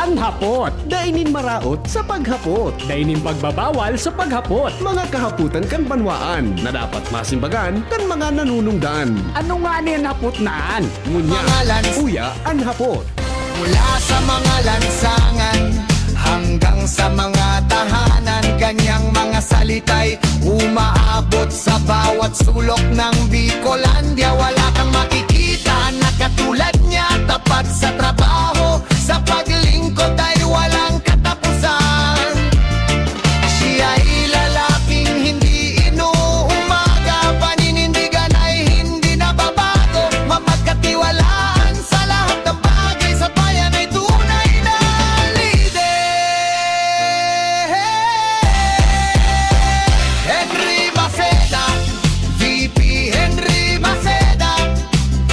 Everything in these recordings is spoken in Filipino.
Anhapot. Dainin maraot sa paghapot. Dainin pagbabawal sa paghapot. Mga kahaputan kan banwaan na dapat masimbagan kan mga nanunungdan. Ano nga niyan hapot naan? Ngunya, Mga uya, anhapot. Mula sa mga lansangan hanggang sa mga tahanan, kanyang mga salita'y umaabot sa bawat sulok ng Bicolandia. Wala kang makikita na katulad niya, tapat sa trabaho, sa paglingkod ay walang katapusan. Siya'y lalaking hindi inuumaga, paninindigan ay hindi nababago, mamagkatiwalaan sa lahat ng bagay, sa bayan ay tunay na lider. Henry Maceda, VP Henry Maceda,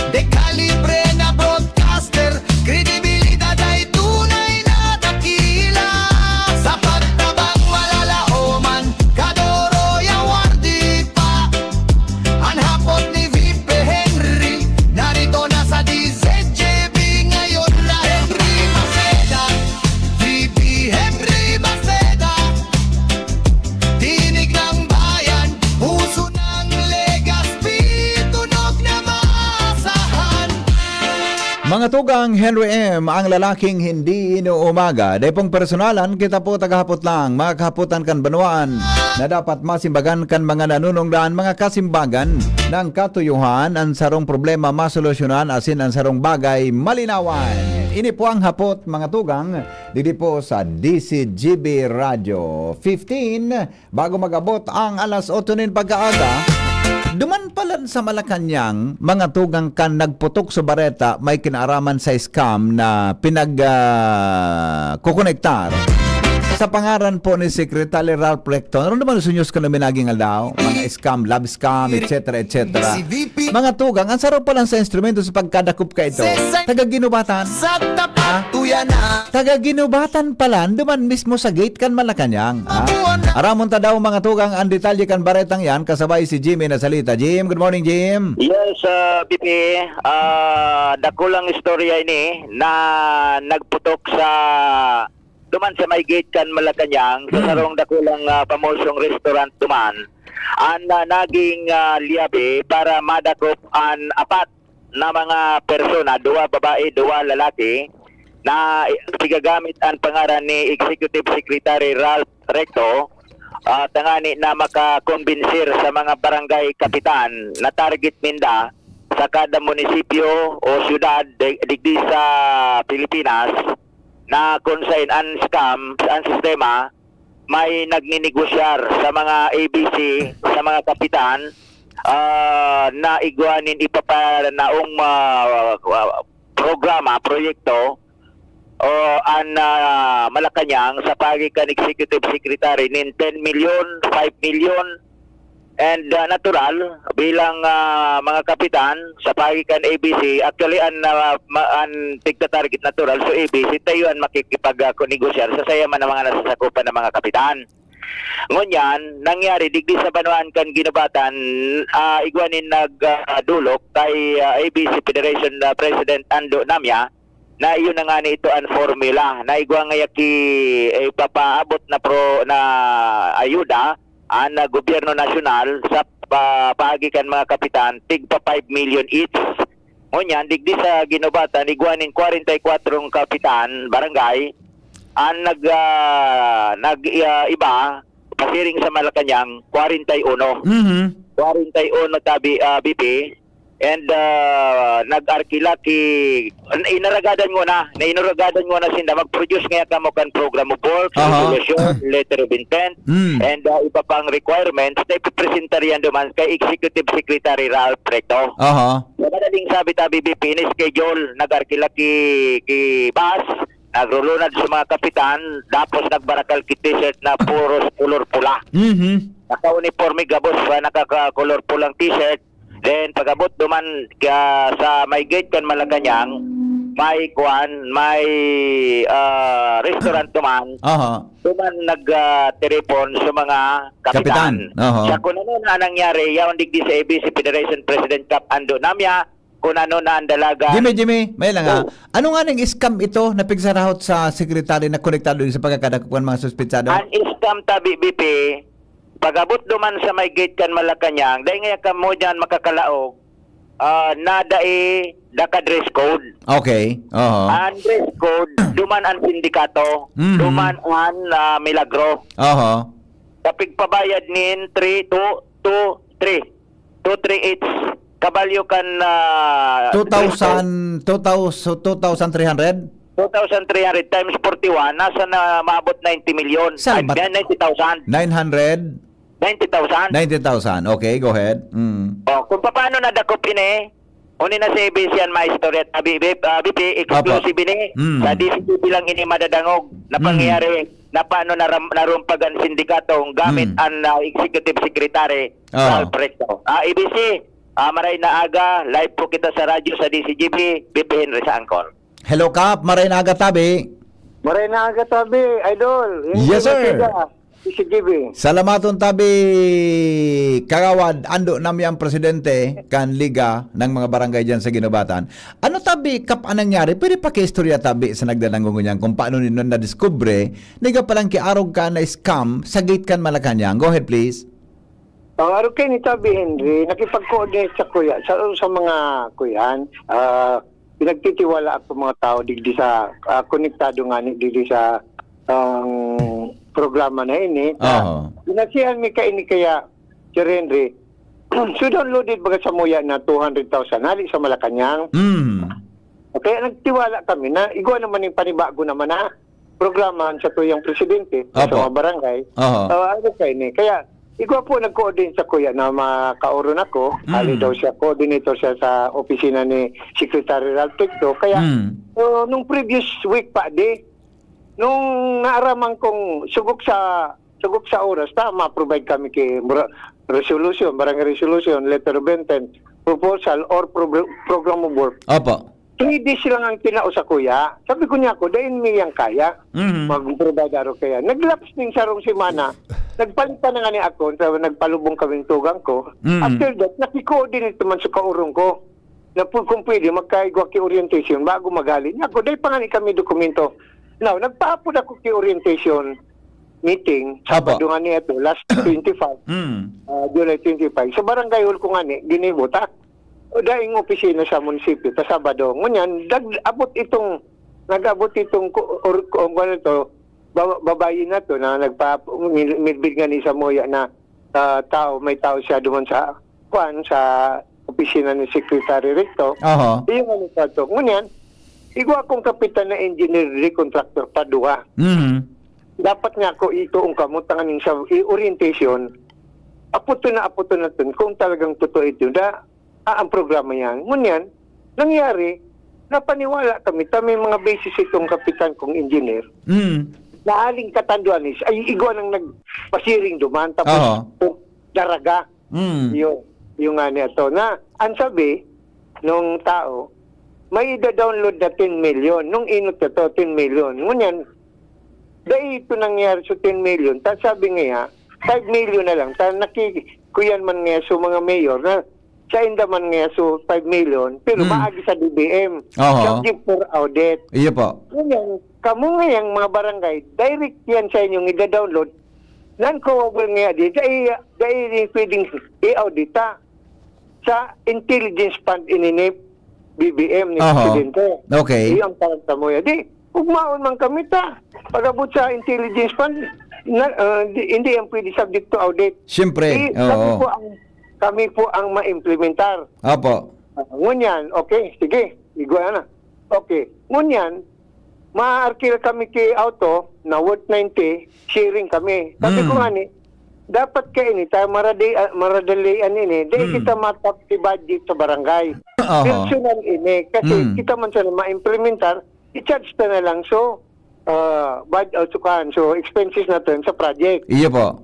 de calibre na broadcaster, kredibilidad ay tunay na dakila. Sa pagtabang malalaoman, kadoro yawardi pa. Ang hapot ni VP Henry, narito na sa DZJB ngayon na Henry Maceda, VP Henry Maceda. Tinig ng bayan, puso ng Legazpi, tunog na maasahan. Mga tugang Henry M., ang lalaking hindi inuumaga. Dahil pong personalan, kita po tagahapot lang. Mga kahaputan kan banwaan na dapat masimbagan kan mga nanunungdaan, mga kasimbagan ng katuyuhan, ang sarong problema masolusyonan, asin ang sarong bagay malinawan. Ini po ang hapot, mga tugang, dito po sa DCGB Radio 15. Bago magabot ang alas 8 nin pagkaaga, duman pala sa Malacanang, mga tugang kan nagputok sa bareta, may kinaaraman sa scam na kukonektar sa pangaran po ni Secretary Ralph Recton. Ano naman sunyos ka namin naging aldaw? Mga scam, love scam, etc. etc. Si VP Mga tugang, ang sarap pala sa instrumento sa pagkadakop ka ito. Taga-ginubatan. sa tapat, tuya na. Taga-ginubatan pala, duman mismo sa gate kan Malacanang. Aramon ta daw mga tugang ang detalye kan baretang yan, kasabay si Jimmy na salita. Jim, good morning Jim. Yes, BP, dakulang istorya ini na nagputok sa duman sa may gate kan Malacanang sa sarong dakulang pamosong restaurant duman ang naging liabe para madakop ang apat na mga persona, dua babae, dua lalaki, na sigagamit ang pangaran ni Executive Secretary Ralph Recto, tangani na makakonbinsir sa mga barangay kapitan na target minda sa kada munisipyo o syudad digdi sa Pilipinas na kung saan ang scam, ang sistema may nagninigosyar sa mga ABC, sa mga kapitan na igwanin ipapanaong programa, proyekto o ang Malacanang sa pagitan Executive Secretary nin 10 million, 5 million, and natural bilang mga kapitan sa pagitan ABC, actually ang tigta-target natural so ABC tayo ang makikipag-negosyar sa sayaman ng mga nasasakupan ng mga kapitan. Ngunyan, nangyari digdi sa banwaan kan ginubatan, igwanin nagdulok kay ABC Federation President Ando Namya na iyon na nga ni ito ang formula na igwa ngayaki ipapaabot na ayuda ang gobyerno nasyonal sa pagikan mga kapitan tig pa 5 million each. Ngunyan, digdi sa ginubatan, igwanin 44 kapitan barangay ang iba pasiring sa Malacanang 41. 41 tabi BP and nag-arkila inaragadan mo na sinda mag-produce ngayon ka mo kan program of work, resolution, letter of intent, and iba pang requirements na ipipresentar yan duman kay Executive Secretary Ralph Recto. Madaling sabi tabi BP, schedule nag-arkila ki Bas, nagrulunad sa mga kapitan, tapos nagbarakal ki t-shirt na puros color pula. Naka-uniforme gabos pa, nakaka-color pulang t-shirt. Then pagabot duman sa may gate kan Malacanang, may restaurant duman. Duman nag-telepon sa mga kapitan. Sa kuno na nangyari, yaon digdi sa ABC Federation President Cap Ando Namya, kung ano na ang dalaga. Jimmy, may lang ha. Oh. Ano nga ning scam ito na pigsarahot sa sekretary na konektado din sa pagkakadakuan mga suspetsado? Ang scam tabi BP, pagabot duman sa may gate kan Malacanang, dahil nga ka mo dyan makakalaog, nada daka dress code. Okay. Oho. Ang dress code, duman ang sindikato, Mhm. duman ang milagro. Oho. Kapig pabayad nin 238 kabalyo kan 2,300? 2,300 times 41 nasa na maabot 90 million. Saan ba? 90,000. 900? 90,000. 90,000. Okay, go ahead. Mm. Kung paano nadakop ini, uni na sa ABC yan maistorya at BP exclusive ini Mm. sa DCTV lang ini madadangog na pangyayari na paano narumpag ang sindikato gamit ang executive secretary sa Alpresto. ABC, maray na aga, live po kita sa radyo sa DCGB, BP Henry sa Angkor. Hello, Kap. Maray na aga tabi. Maray na aga tabi, idol. Yes, sir. CCTV. Salamaton tabi kagawad ando nami ang presidente kan liga ng mga barangay diyan sa Ginobatan. Ano tabi kap anang nangyari? Pwede pa kay istorya tabi sa nagdanangon niyan kung paano ninyo na diskubre niga palang kiarog ka na scam sa gate kan Malacanang. Go ahead please. Ang araw kay ni Tabi Henry, nakipag-coordinate sa kuya, sa mga kuyan. Pinagtitiwala ako mga tao digdi sa konektado nga digdi sa programa na ini. Pinasihan mi ka ini kaya Sir Henry. So downloaded baga sa muya na 200,000 hali sa Malacanang. Kaya nagtiwala kami na igwa naman yung panibago naman na programa sa tuyang presidente sa mga barangay. Ano kay ni kaya igwa po nag-coordinate sa kuya na makauron ako. Ali daw siya, coordinator siya sa opisina ni Secretary Ralph Tecto. Kaya nung previous week pa nung naaraman kong sugok sa oras, ma-provide kami kay resolution, barangay resolution, letter of intent, proposal, or program of work. Opo. 3 days lang ang tinao sa kuya. Sabi ko niya ako, dahin mi yang kaya. Mag-provide aro kaya. Naglaps ning sarong simana. Nagpalitan na nga ni ako, nagpalubong kaming tugang ko. After that, nakikoordinate naman sa kaurong ko. Na kung pwede, magkaigwa ki orientation bago magali. Ako, dahil pa nga ni kami dokumento. Now, nagpaapod ako ki orientation meeting. Sabado nga niya ito, last 25. July 25. Sa barangay hall ko nga ni, ginibuta. O daing opisina sa munisipyo, ta Sabado. Ngunyan, nag-abot itong babae na to na milbid nga ni sa moya na may tao siya duman sa opisina ni Secretary Recto. Yung ano pa to. Ngunyan, igwa akong kapitan na engineer contractor Padua. Dapat nga ako ito ang kamutangan sa orientation. Aputo na to kung talagang totoo ito. Ang programa yan. Ngunyan, nangyari, napaniwala kami, mga basis itong kapitan kong engineer, na aling katanduan ay igwa nang nagpasiring duman, tapos daraga. Yung nga nito. Na, ang sabi, nung tao, may ida-download na 10 million. Nung inot na to, 10 million. Ngunyan, dahil ito nangyari sa 10 million, tapos sabi nga, 5 million na lang. Tapos nakikuyan man nga sa mga mayor na sa indaman nga so 5 million pero maagi sa DBM subject for audit. Iya po. Ngayon, kamo ngayang mga barangay direct yan sa inyong i-download non-coverable nga dahil pwedeng i-audita sa intelligence fund ininip BBM ni Presidente. Okay. Iyang parang mo yan. Ugmaon man kami pag-abot sa intelligence fund hindi yan pwede subject to audit. Siyempre. Kami po ang ma-implementar. Opo. Ngunyan, okay, sige, igwa na. Okay. Ngunyan, ma-arkil kami kay auto na worth 90, sharing kami. Sabi ko nga ni, dapat kayo ni, tayo maradalian ini, dahil kita matap si budget sa barangay. Personal ini, kasi kita man sana ma-implementar, i-charge na lang. So, so expenses natin sa project. Iya po.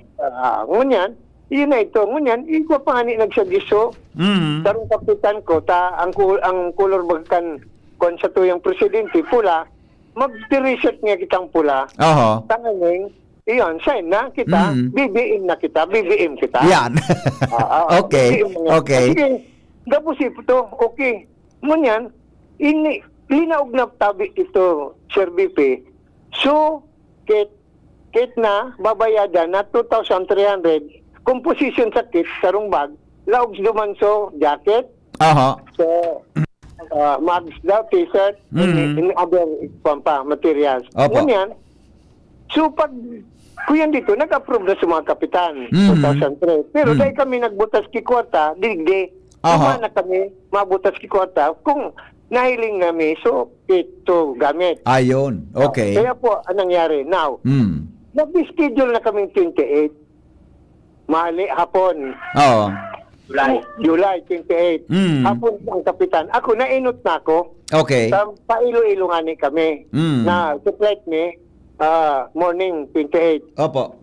Ngunyan, yun na ito. Ngunyan, ikaw pa nga ni nagsuggest. Tarong kapitan ko, ang color bagkan kung sa tuyang presidente, pula, mag-research nga kitang pula. Tanganing, iyon, sign na kita, BBM kita. Yan. Okay. Okay. Sige, tapos ito, okay. Ngunyan, linaog na tabi ito, Sir BP. So, kit na babayadan na 2,300 composition sa kit, sarong bag, laog duman so jacket, Aha. so mags daw, t-shirt, in other materials. Opo. Ngunyan, so pag kuyan dito, nag-approve na sa mga kapitan, 2003. Pero dahil kami nagbutas kikwarta, digdi, Aha. na kami mabutas kikwarta, kung nahiling kami, so ito gamit. Ayon. Okay. Kaya po, anong nangyari? Now, nag-schedule na kaming 28. Mali, hapon. Oo. July 28. Mm. Hapon ang kapitan. Ako, nainot na ako. Okay. Sa pailo-ilo nga ni kami. Na to flight ni morning 28. Opo.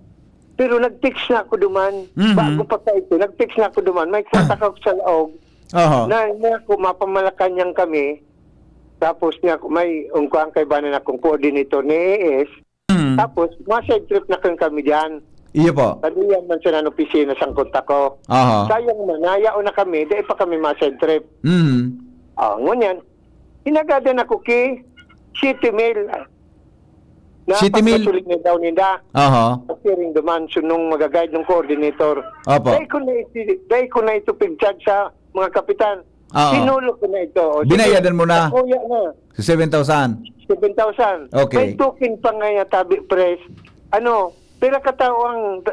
Pero nag-text na ako duman. Bago pa ka ito, nag-text na ako duman. May kontak ako sa laog. Aha. Na ako, mapamalakanyan kami. Tapos niya ako, may ungkuang kaibanan akong coordinator ni AS. Tapos, side trip na kami dyan. Iyo po. Tadiyan man siya ng opisina sa kontak ko. Aha. Sayang man, nayao na kami, dahil pa kami side trip. Ngunyan, hinagadan ako kay City Mail. City Mail? Pagpasulit niya daw nila. Aha. Pagpiring duman, sunong magaguide ng coordinator. Opo. Dahil ko na ito pigchat sa mga kapitan. Oo. Sinulo ko na ito. O, Binayadan mo na? Kuya na. Sa 7,000. 7,000. Okay. May token pa nga ya tabi press. Pero katawang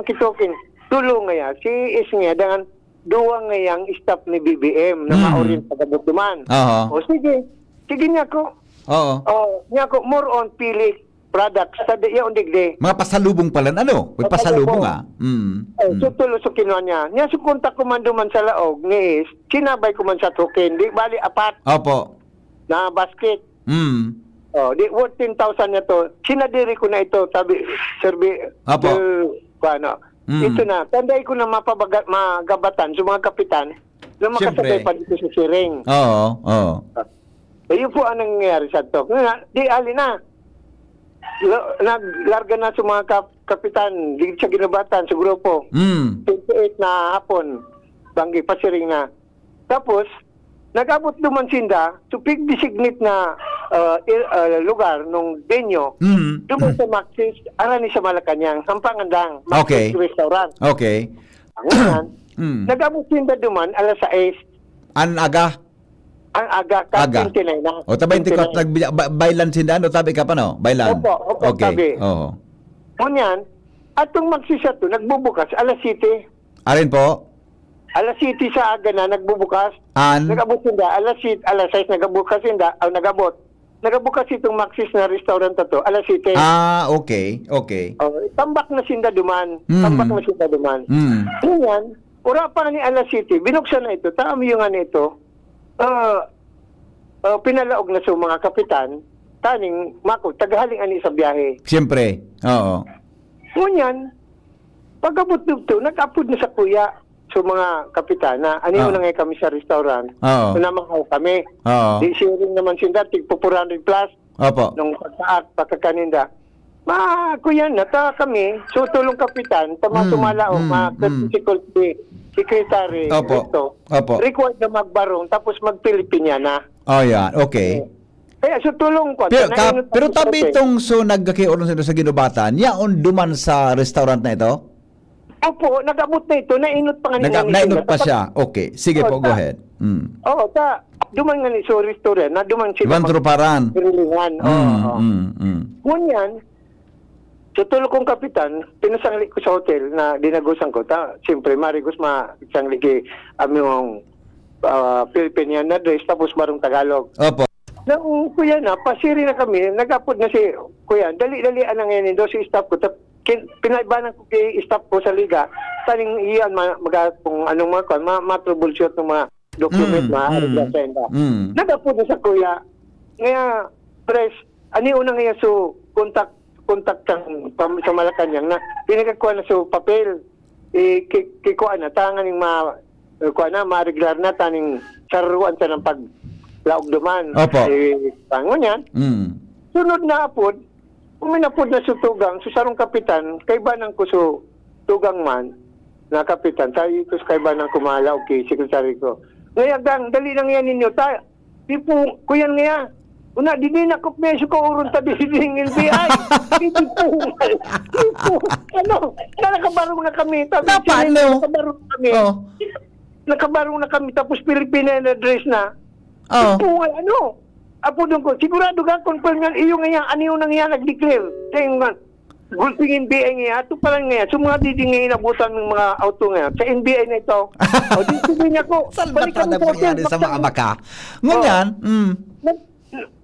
kitoken. Tulo nga ya. Si is nga dengan duwa nga yang staff ni BBM na maorin pagabutuman. Aha. O sige. Sige niya ko. Oo. Niya ko more on pili products sa diya undigde. Mga pasalubong pala. Ano? May pasalubong So tulo so kinuha niya. Niya sukunta ko man duman sa laog ni is sinabay ko man sa token. Di bali apat Opo. na basket. Di worth 10,000 na to. Sinadiri ko na ito, sabi, Sirbi, Apo. Ito na, tanday ko na magabatan sa mga kapitan na makasabay Siyempre. pa dito sa siring. Oo. Oo. Yun po ang nangyayari sa to. Di ali na. Naglarga na sa mga kapitan, ligid sa ginabatan, sa grupo. 28 na hapon, banggi, pasiring na. Tapos, nag-abot duman sinda, tupig designate na lugar nung venue, duman sa Maxis, arani sa Malacanang, Hampangandang, Okay. Maxis Restaurant. Okay. Ngayon, nag-abot sinda duman, alas 6, An aga. ang aga, Aga. 29 na. O tabay ti ko 29. bailan sindan o tabi ka pa no? Bailan. Opo, Okay. tabi. Oo. Ngayon, atong Maxis to, nagbubukas, alas 7, Arin po. alas 7 sa aga na, nagbubukas, nagabot sinda, alas 6, nagabukas sinda, nagabot. Nagabukas itong Maxis na restaurant na to, alas 7. Okay. Okay. Tambak na sinda duman. Tambak na sinda duman. Ngayon, ura pa ni alas 7, binuksan na ito, taami yung ano ito, pinalaog na sa mga kapitan, taning, tagahaling ani sa biyahe. Siyempre. Oo. Ngunyan, pag-abot dito, nag-upload na sa kuya sa mga kapitana. Ano na nga kami sa restaurant. Oo. Namakaw kami. Oo. Di sharing naman sinda, tig 400 plus. Opo. Nung pagkakaninda. Kuya na, kami, so tulong kapitan, tumala o secretary, Opo. Opo. required na magbarong, tapos mag-Pilipiniana. Oh, yan. Okay. Kaya so tulong ko. Pero tabi itong so nagkakiuron sila sa ginubatan, yaon duman sa restaurant na ito? Opo, nag-abot na ito, nainot pa nga Nainot pa siya. Okay. Sige po, go ahead. Oo, duman nga ni so restaurant, na duman sila Ivan Truparan. Pirilingan. Ngunyan, so tulong kong kapitan, pinasangli ko sa hotel na dinagusan ko. Siyempre, marigos sangli kay aming Filipinian na dress, tapos marong Tagalog. Opo. Nung kuya na, pasiri na kami, nag-upload na si kuya, dali-dali anang ngayon do si staff ko. Pinaibanan ko kay staff ko sa liga, taning iyan kung anong mga ma-troubleshoot ng mga document, ma-representa. Nag-upload na sa kuya. Ngaya, press, unang ngayon so, contact sa Malacanang na pinagkakuha na so papel. Kikuha na, tanganing ma-regular na, taning saruan sa ng paglaog duman. Opo. Pangon yan. Sunod na apod, uminapod na sa tugang, sa sarong kapitan, kaibanan ko sa tugang man, na kapitan, sabi ko sa kaibanan ko malaog kay sekretary ko. Ngayagang, dali lang yan ninyo. Tipo, kuyan nga. Una, di din ako peso ko urong tabi ng NBI. Tipo, ano, nakabaro nga kami. Paano? Nakabaro kami. Oh. Nakabaro na kami, tapos Filipina na address na. Oh. Tipo, ano, apo doon ko, sigurado ka, confirm yan, iyo nga yan, ano yung nangyayang nag-declare. Kaya nga, gulping NBI nga, ito pala nga, so mga didi nga inabutan ng mga auto nga, sa NBI na ito. O, di sabihin niya ko, balik Salbata kami na sa hotel. pangyari sa mga maka. Ngunyan,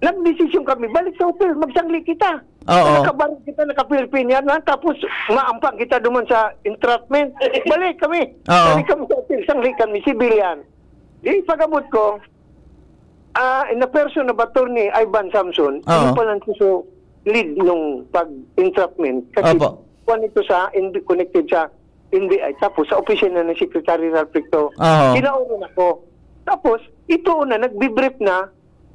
Nag-desisyon kami, balik sa hotel, magsangli kita. Oo. Nakabarang kita, naka-Filipina na, tapos maampang kita duman sa entrapment. Balik kami. Oo. Balik kami sa hotel, sangli kami, civilian. Di, pagabot ko, in a person na bator ni Ivan Samson, Oo. yung pala so lead nung pag-entrapment. Kasi Opo. kuwan ito sa, connected sa NBI. Tapos sa opisina ng Secretary Ralph Recto, Oo. kinauron ako. Tapos, ito na, nagbibrief na,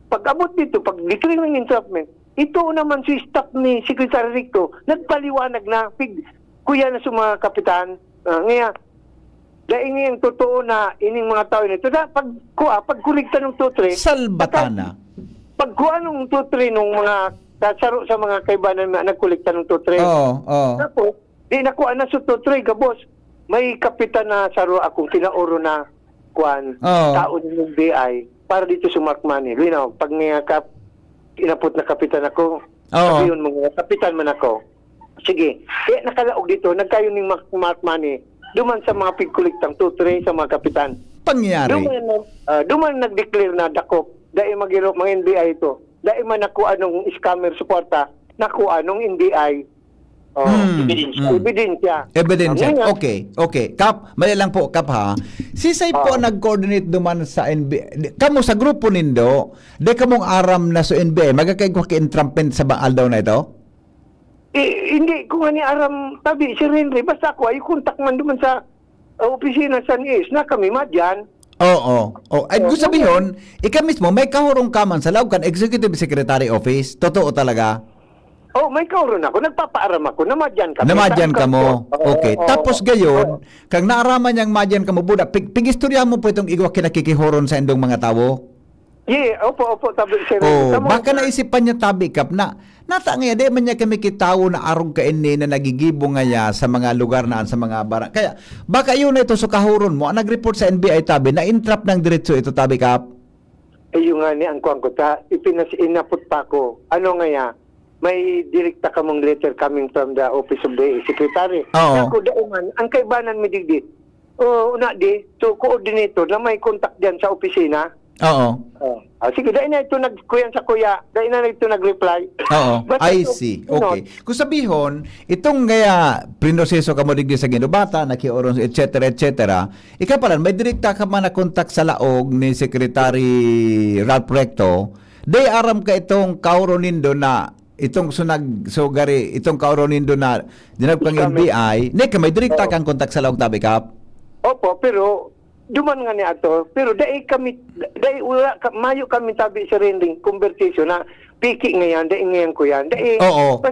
pag-abot dito, pag-declare ng entrapment, ito naman si staff ni Secretary Recto, nagpaliwanag na, kuya na sa mga kapitan, ngayon, dahil ngayong totoo na ining mga tao nito, pag-kulikta ng tutre, Salbatana. pagkuha ng tutre ng mga saro sa mga kaibanan na nagkulikta ng tutre. Oo, oo. Tapos, di nakuha na sa tutre, gabos, may kapitan na saro akong tinauro na kuan, Oo. tao ng BI, para dito sa Mark Money. Lino, pag nga inapot na kapitan ako, sabi yun mga kapitan man ako. Sige, nakalaog dito, nagkayo ng Mark Money, duman sa mga pigkuliktang tutre sa mga kapitan. Pangyari. Duman nag-declare na dakop, dahil mag-irop mga NBI ito, dahil man nakuha nung scammer suporta, nakuha nung NBI, ebidensya. Ebidensya. Ngayon, Okay. Kap, mali lang po, Kap ha. Sisay po nag-coordinate duman sa NBI. Kamo sa grupo nindo, di kamong aram na sa NBI, magkakaigwa ka-entrampment sa baal daw na ito? Hindi ko nga ni aram tabi si Henry, basta ako ay kontak man duman sa opisina sa NIS na kami madyan. Oo. Ay, gusto sabihin, ikaw mismo, may kahurong ka man sa loob kan Executive Secretary Office. Totoo talaga. May kauron ako, nagpapaaram ako, namadyan kami. Namadyan ka mo. Okay. Tapos gayon, kang naaraman niyang madyan ka mo, Buda, pigistorya mo po itong igwa kinakikihoron sa indong mga tao. Yeah, opo, tabi si Henry. Baka naisipan niya tabi, Kap, na nata nga, di man niya kami kitawo na arog ka ini na nagigibo nga niya sa mga lugar naan sa mga barang. Kaya, baka yun na ito sa kahuron mo, ang nag-report sa NBI tabi, na intrap ng diretso ito tabi, Kap. Yung nga ni ang kuwang ko, inapot pa ko. Ano nga ya, may direkta kamong letter coming from the office of the secretary. Oo. Ako dauman, ang kaibanan mi digdi. Una di, so coordinator na may contact diyan sa opisina. Oo. Sige, dahil na ito nagkuyan sa kuya, dahil na ito nag-reply. Oo, But I ito, see. Okay. Kung sabihon, itong gaya prinoseso ka mo digdi sa ginubata, nakioron, etc., ikaw pala, may direkta ka man na kontak sa laog ni Secretary Ralph Recto, day aram ka itong kauronindo na itong itong kauronindo na dinagpang NBI, ka may direkta kang kontak sa laog tabi, Kap? Opo, pero duman nga ni ato, pero dahil mayo kami tabi sa rending conversation na piki ngayon, dahil ngayon ko yan. Oo.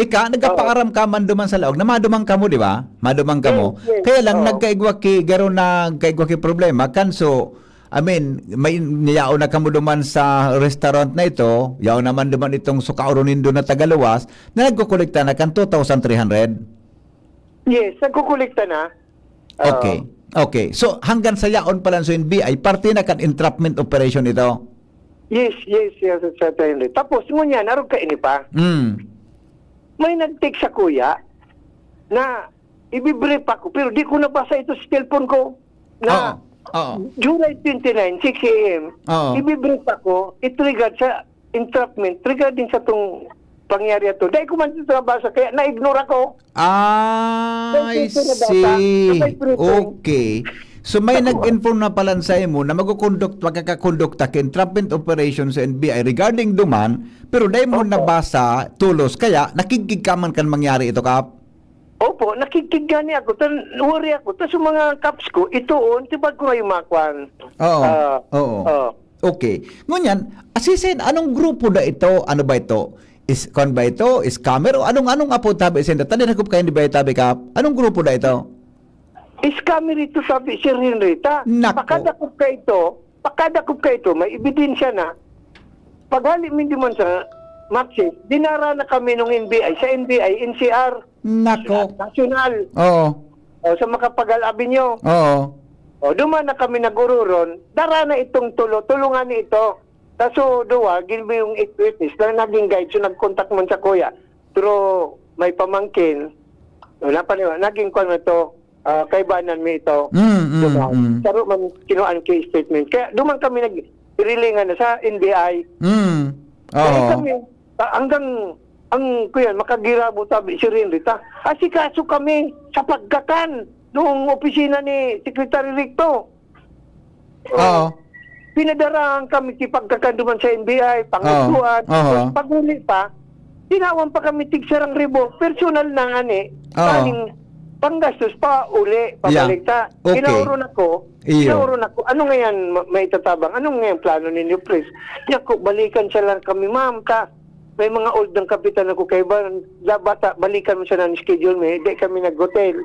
Ika, nagkapaaram ka man duman sa laog, na madumang ka mo, di ba? Madumang ka mo. Yes. Kaya lang, Oo. nagkaigwa ki, garo na nagkaigwa ki problema. Kanso, may niyao na kamo duman sa restaurant na ito, yao naman duman itong sukauronindo na Tagaluwas, na nagkukolekta na kan 2,300. Yes, nagkukulikta na. Okay. So, hanggang sa yaon pa lang sa NBI, parte na kan entrapment operation ito. Yes, certainly. Tapos, ngunyan, naroon ka ini pa. May nag-take sa kuya na ibibrief ako, pero di ko nabasa ito sa cellphone ko na July 29, 6 a.m. Ibibrief ako, it-triggered sa entrapment, triggered din sa itong pangyari ito. Dahil ko man ito nabasa, kaya na-ignore ako. I see. Okay. So may nag-inform na pala sa mo na magkakakondukta ka entrapment operation sa NBI regarding duman, pero dahil mo nabasa tulos, kaya nakikig ka man kan mangyari ito, Kap? Opo, nakikigyan niya ako. Worry ako. Tapos yung mga caps ko, itoon, tibag ko ngayon makwan. Oo. Okay. Ngunyan, asisin, anong grupo na ito? Ano ba ito? Is ba ito? Is scammer? O anong apo tabi? Tadi nakup kayo di ba tabi, Kap? Anong grupo na ito? Iskami rito sabi si Rinrita. Nako. Pakadakop ka ito, may ebidensya na. Paghali min man sa Maxis, dinara na kami nung NBI, sa NBI, NCR, Nako. National, Oo. sa Makapagal Avenue. Oo. Duman na kami nagururon, dara na itong tulungan ni ito. Taso duwa, gilbi yung witness na naging guide, so nag-contact man sa kuya. Pero may pamangkin, wala pa niya, naging kwan na ito, kaibanan mi ito. Saro man kinuan kay statement. Kaya duman kami nag-rilingan na sa NBI. Kaya Oo. kami, hanggang ang kuya, makagirabo tabi si Rinrita. Asikaso kami sa pagkakan noong opisina ni Secretary Ricto. Oo. Pinadarahan kami si pagkakan duman sa NBI, pangasuan. Oo. Paghuli pa, tinawan pa kami tigsarang ribo. Personal na nga ni, paning panggastos pa uli, pabalik ta. Okay. Kinauron ako. Ano ngayon may tatabang? Ano ngayon plano ninyo, please? Yako, balikan siya lang kami, ma'am, ta. May mga old ng kapitan ako kay bata, balikan mo siya ng schedule mo. Hindi kami nag-hotel.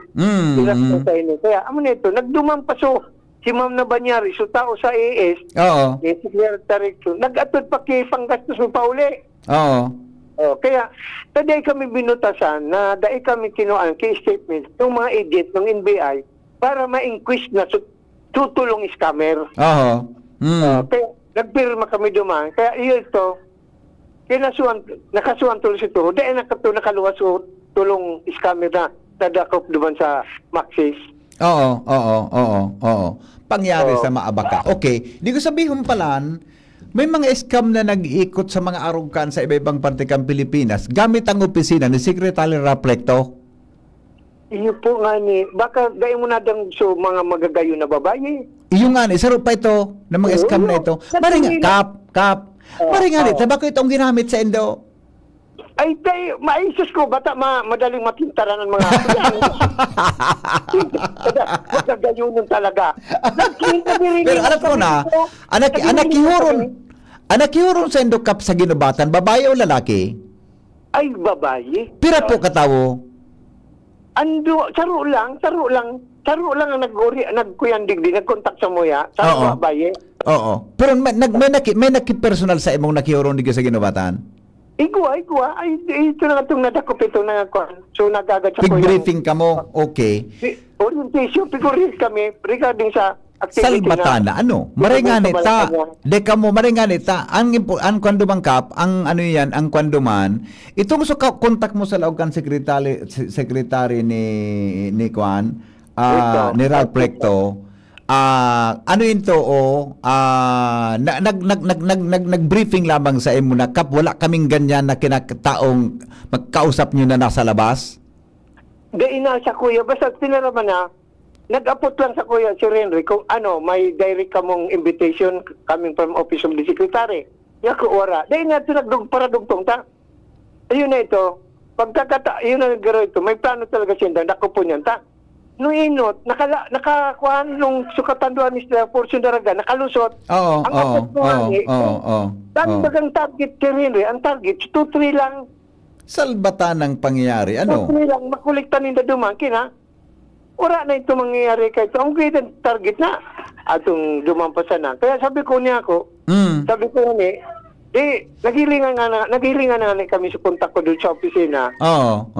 Kaya, amo nito, nagdumampaso si Ma'am na Banyari, so tao sa AS, Oo. Secretary, nag-atod pa kay panggastos mo pa uli. Oo. Kaya, taday kami binutasan na dahil kami kinuan kay statement ng mga agent ng NBI para ma-inquest na tutulong scammer. Oo. Kaya, nagpirma kami duman. Kaya, ito, nakasuhan tuloy si Turo. Dahil nakaluwas o tulong scammer na tadakop duman sa Maxis. Oo. Pangyari sa Maabaka. Okay. Di ko sabihin palan, may mga scam na nag-iikot sa mga arungkan sa iba-ibang parte ng Pilipinas gamit ang opisina ni Secretary Raplecto. Iyo po nga ni, baka dahil mo na dang mga magagayo na babae. Iyo nga ni, saro pa ito ng mga scam na ito. Maring kap. Maring nga ni, bakit itong ginamit sa Indo? Ay, tayo, maisus ko, bata madaling matintaran ng mga magagayunan talaga. Pero alam ko na, anak kihuron sa Indo Cup sa ginubatan, babae o lalaki? Ay, babae. Pira po katawo? Saro lang ang nagkuyandig din, nagkontak sa muya, sa babae. Oo. Pero may naki-personal sa imong nakihuron di sa ginubatan? Igwa. Ay, ito na itong nadakop ito na so nagagat sa Pig-briefing ka mo? Okay. Orientation, pig-brief kami regarding sa activity Salbatana, ano? Maringanita. Deka mo, maringanita. Ang kwando kap, ang ano yan, ang kwando man, itong so kontak mo sa laog kan secretary ni Kwan, ni Ralph Recto, ano yun to nag-briefing lamang sa imo na kap wala kaming ganyan na kinakataong magkausap nyo na nasa labas? Gaina sa kuya, basta tinaraman na, nag-apot lang sa kuya si Renry kung may direct kamong invitation coming from office of the secretary. Yako ora. Dahil na ito paradugtong ta. Ayun na ito. Yun na nagaro ito. May plano talaga siya. Dako po niyan ta. Nung inot, nakakuhan nung sukatanduan ni Sila Portion Daraga, nakalusot. Oo. Dahil bagang target kay Renry, ang target, 2-3 lang. Salbatan ng pangyayari. Ano? 2-3 lang, makuliktan nila dumangkin ha. Ura na ito mangyayari kahit ang greater target na atong dumampasan na. Kaya sabi ko niya sabi ko ni, naghilingan na kami sa kontak ko doon sa opisina. Oo.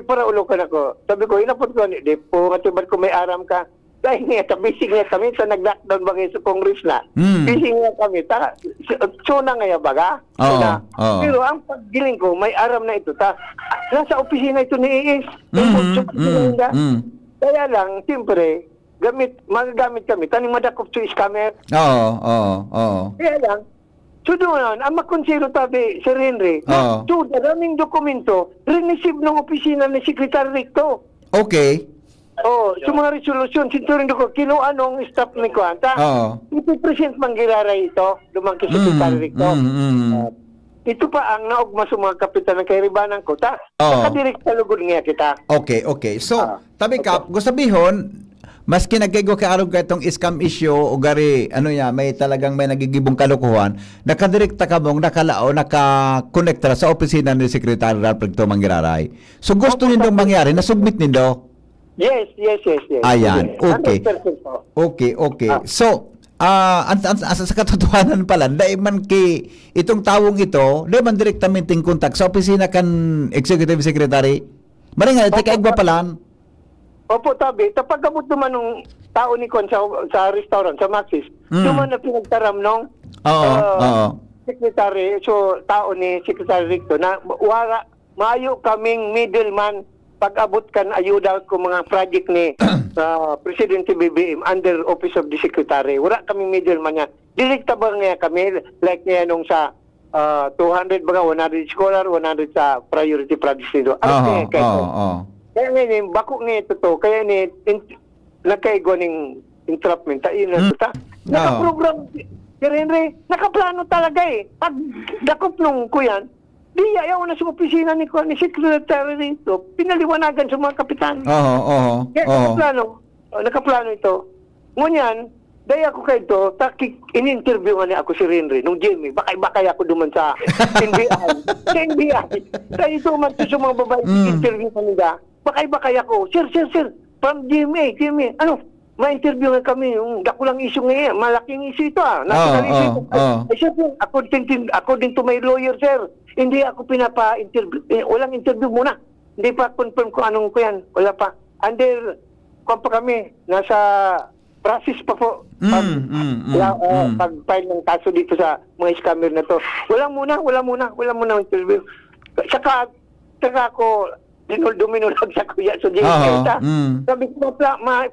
Para ulokan ako. Sabi ko, inapot ko ni, di po, katibad ko may aram ka. Dahil nga, busy nga kami sa nag-lockdown ba sa Congress na. Busy nga kami. Suna nga baga. Pero ang paggiling ko, may aram na ito. Nasa opisina ito ni Iis. Kaya lang, siyempre, magagamit kami. Taning madakop to scammer. Oo. Kaya lang, doon, ang makonsero tabi si Renry, daming dokumento, re-receive ng opisina ni Secretary Ricto. Okay. Sa mga resolusyon, sinturin ko, anong staff ni Kuanta. Ipipresent manggiraray ito, lumang kay Secretary Ricto. Ito pa ang naugma sa mga kapitan ng kairibanan ko. Nakadirect sa lugod nga kita. Okay. So, tabi kap, gusto sabihin, maski nagkaigo ka arog ka itong scam issue o gari, may talagang may nagigibong kalukuhan, nakadirekta ka mong nakalao, nakakonekta sa opisina ni Secretary Ralph Recto Mangiraray. So gusto nindong mangyari, nasubmit nindo? Yes. Ayan, okay. 100% po. Okay. So, sa katotohanan pala, dahil man itong tawong ito, dahil man direktamente in contact sa opisina kan Executive Secretary, maring nga, tika igba palan. Opo, tabi. Tapagabot naman ng tao ni Kon sa restaurant, sa Maxis, naman na pinagtaram nung Oo. secretary, so tao ni Secretary Ricto, na wala, maayo kaming middleman pag-abot kan ayuda ko mga project ni Presidente BBM under Office of the Secretary. Wala kaming middleman niya. Direkta ba nga kami, like niya nung sa 200 ba 100 scholar, 100 sa priority projects nito. Kaya ngayon, bako ni ito to, kaya ni nagkaigo ng entrapment. Ayun na ito. Nakaprogram, Sir Henry, nakaplano talaga eh. Pag dakop nung kuyan, di ayaw na sa opisina ni Secretary rito, pinaliwanagan sa mga kapitan. Kaya nakaplano ito. Ngunyan, dahil ako kayo ito, in-interview nga niya ako si Henry, nung Jimmy, bakay ako duman sa NBI. Sa NBI. Dahil ito man sa mga babae, in-interview ka nila, bakay ako. Sir, from Jimmy, ma-interview nga kami, yung dakulang issue ngayon, malaking issue ito national issue. Siyempre, ako din to my lawyer, sir. Hindi ako pinapa-interview, walang interview muna. Hindi pa confirm kung anong ko yan, wala pa. Under, kung pa kami, nasa process pa po. Pag-file ng kaso dito sa mga scammer na to. Wala muna interview. Saka ako, duminulag sa kuya sa JK. Sabi ko,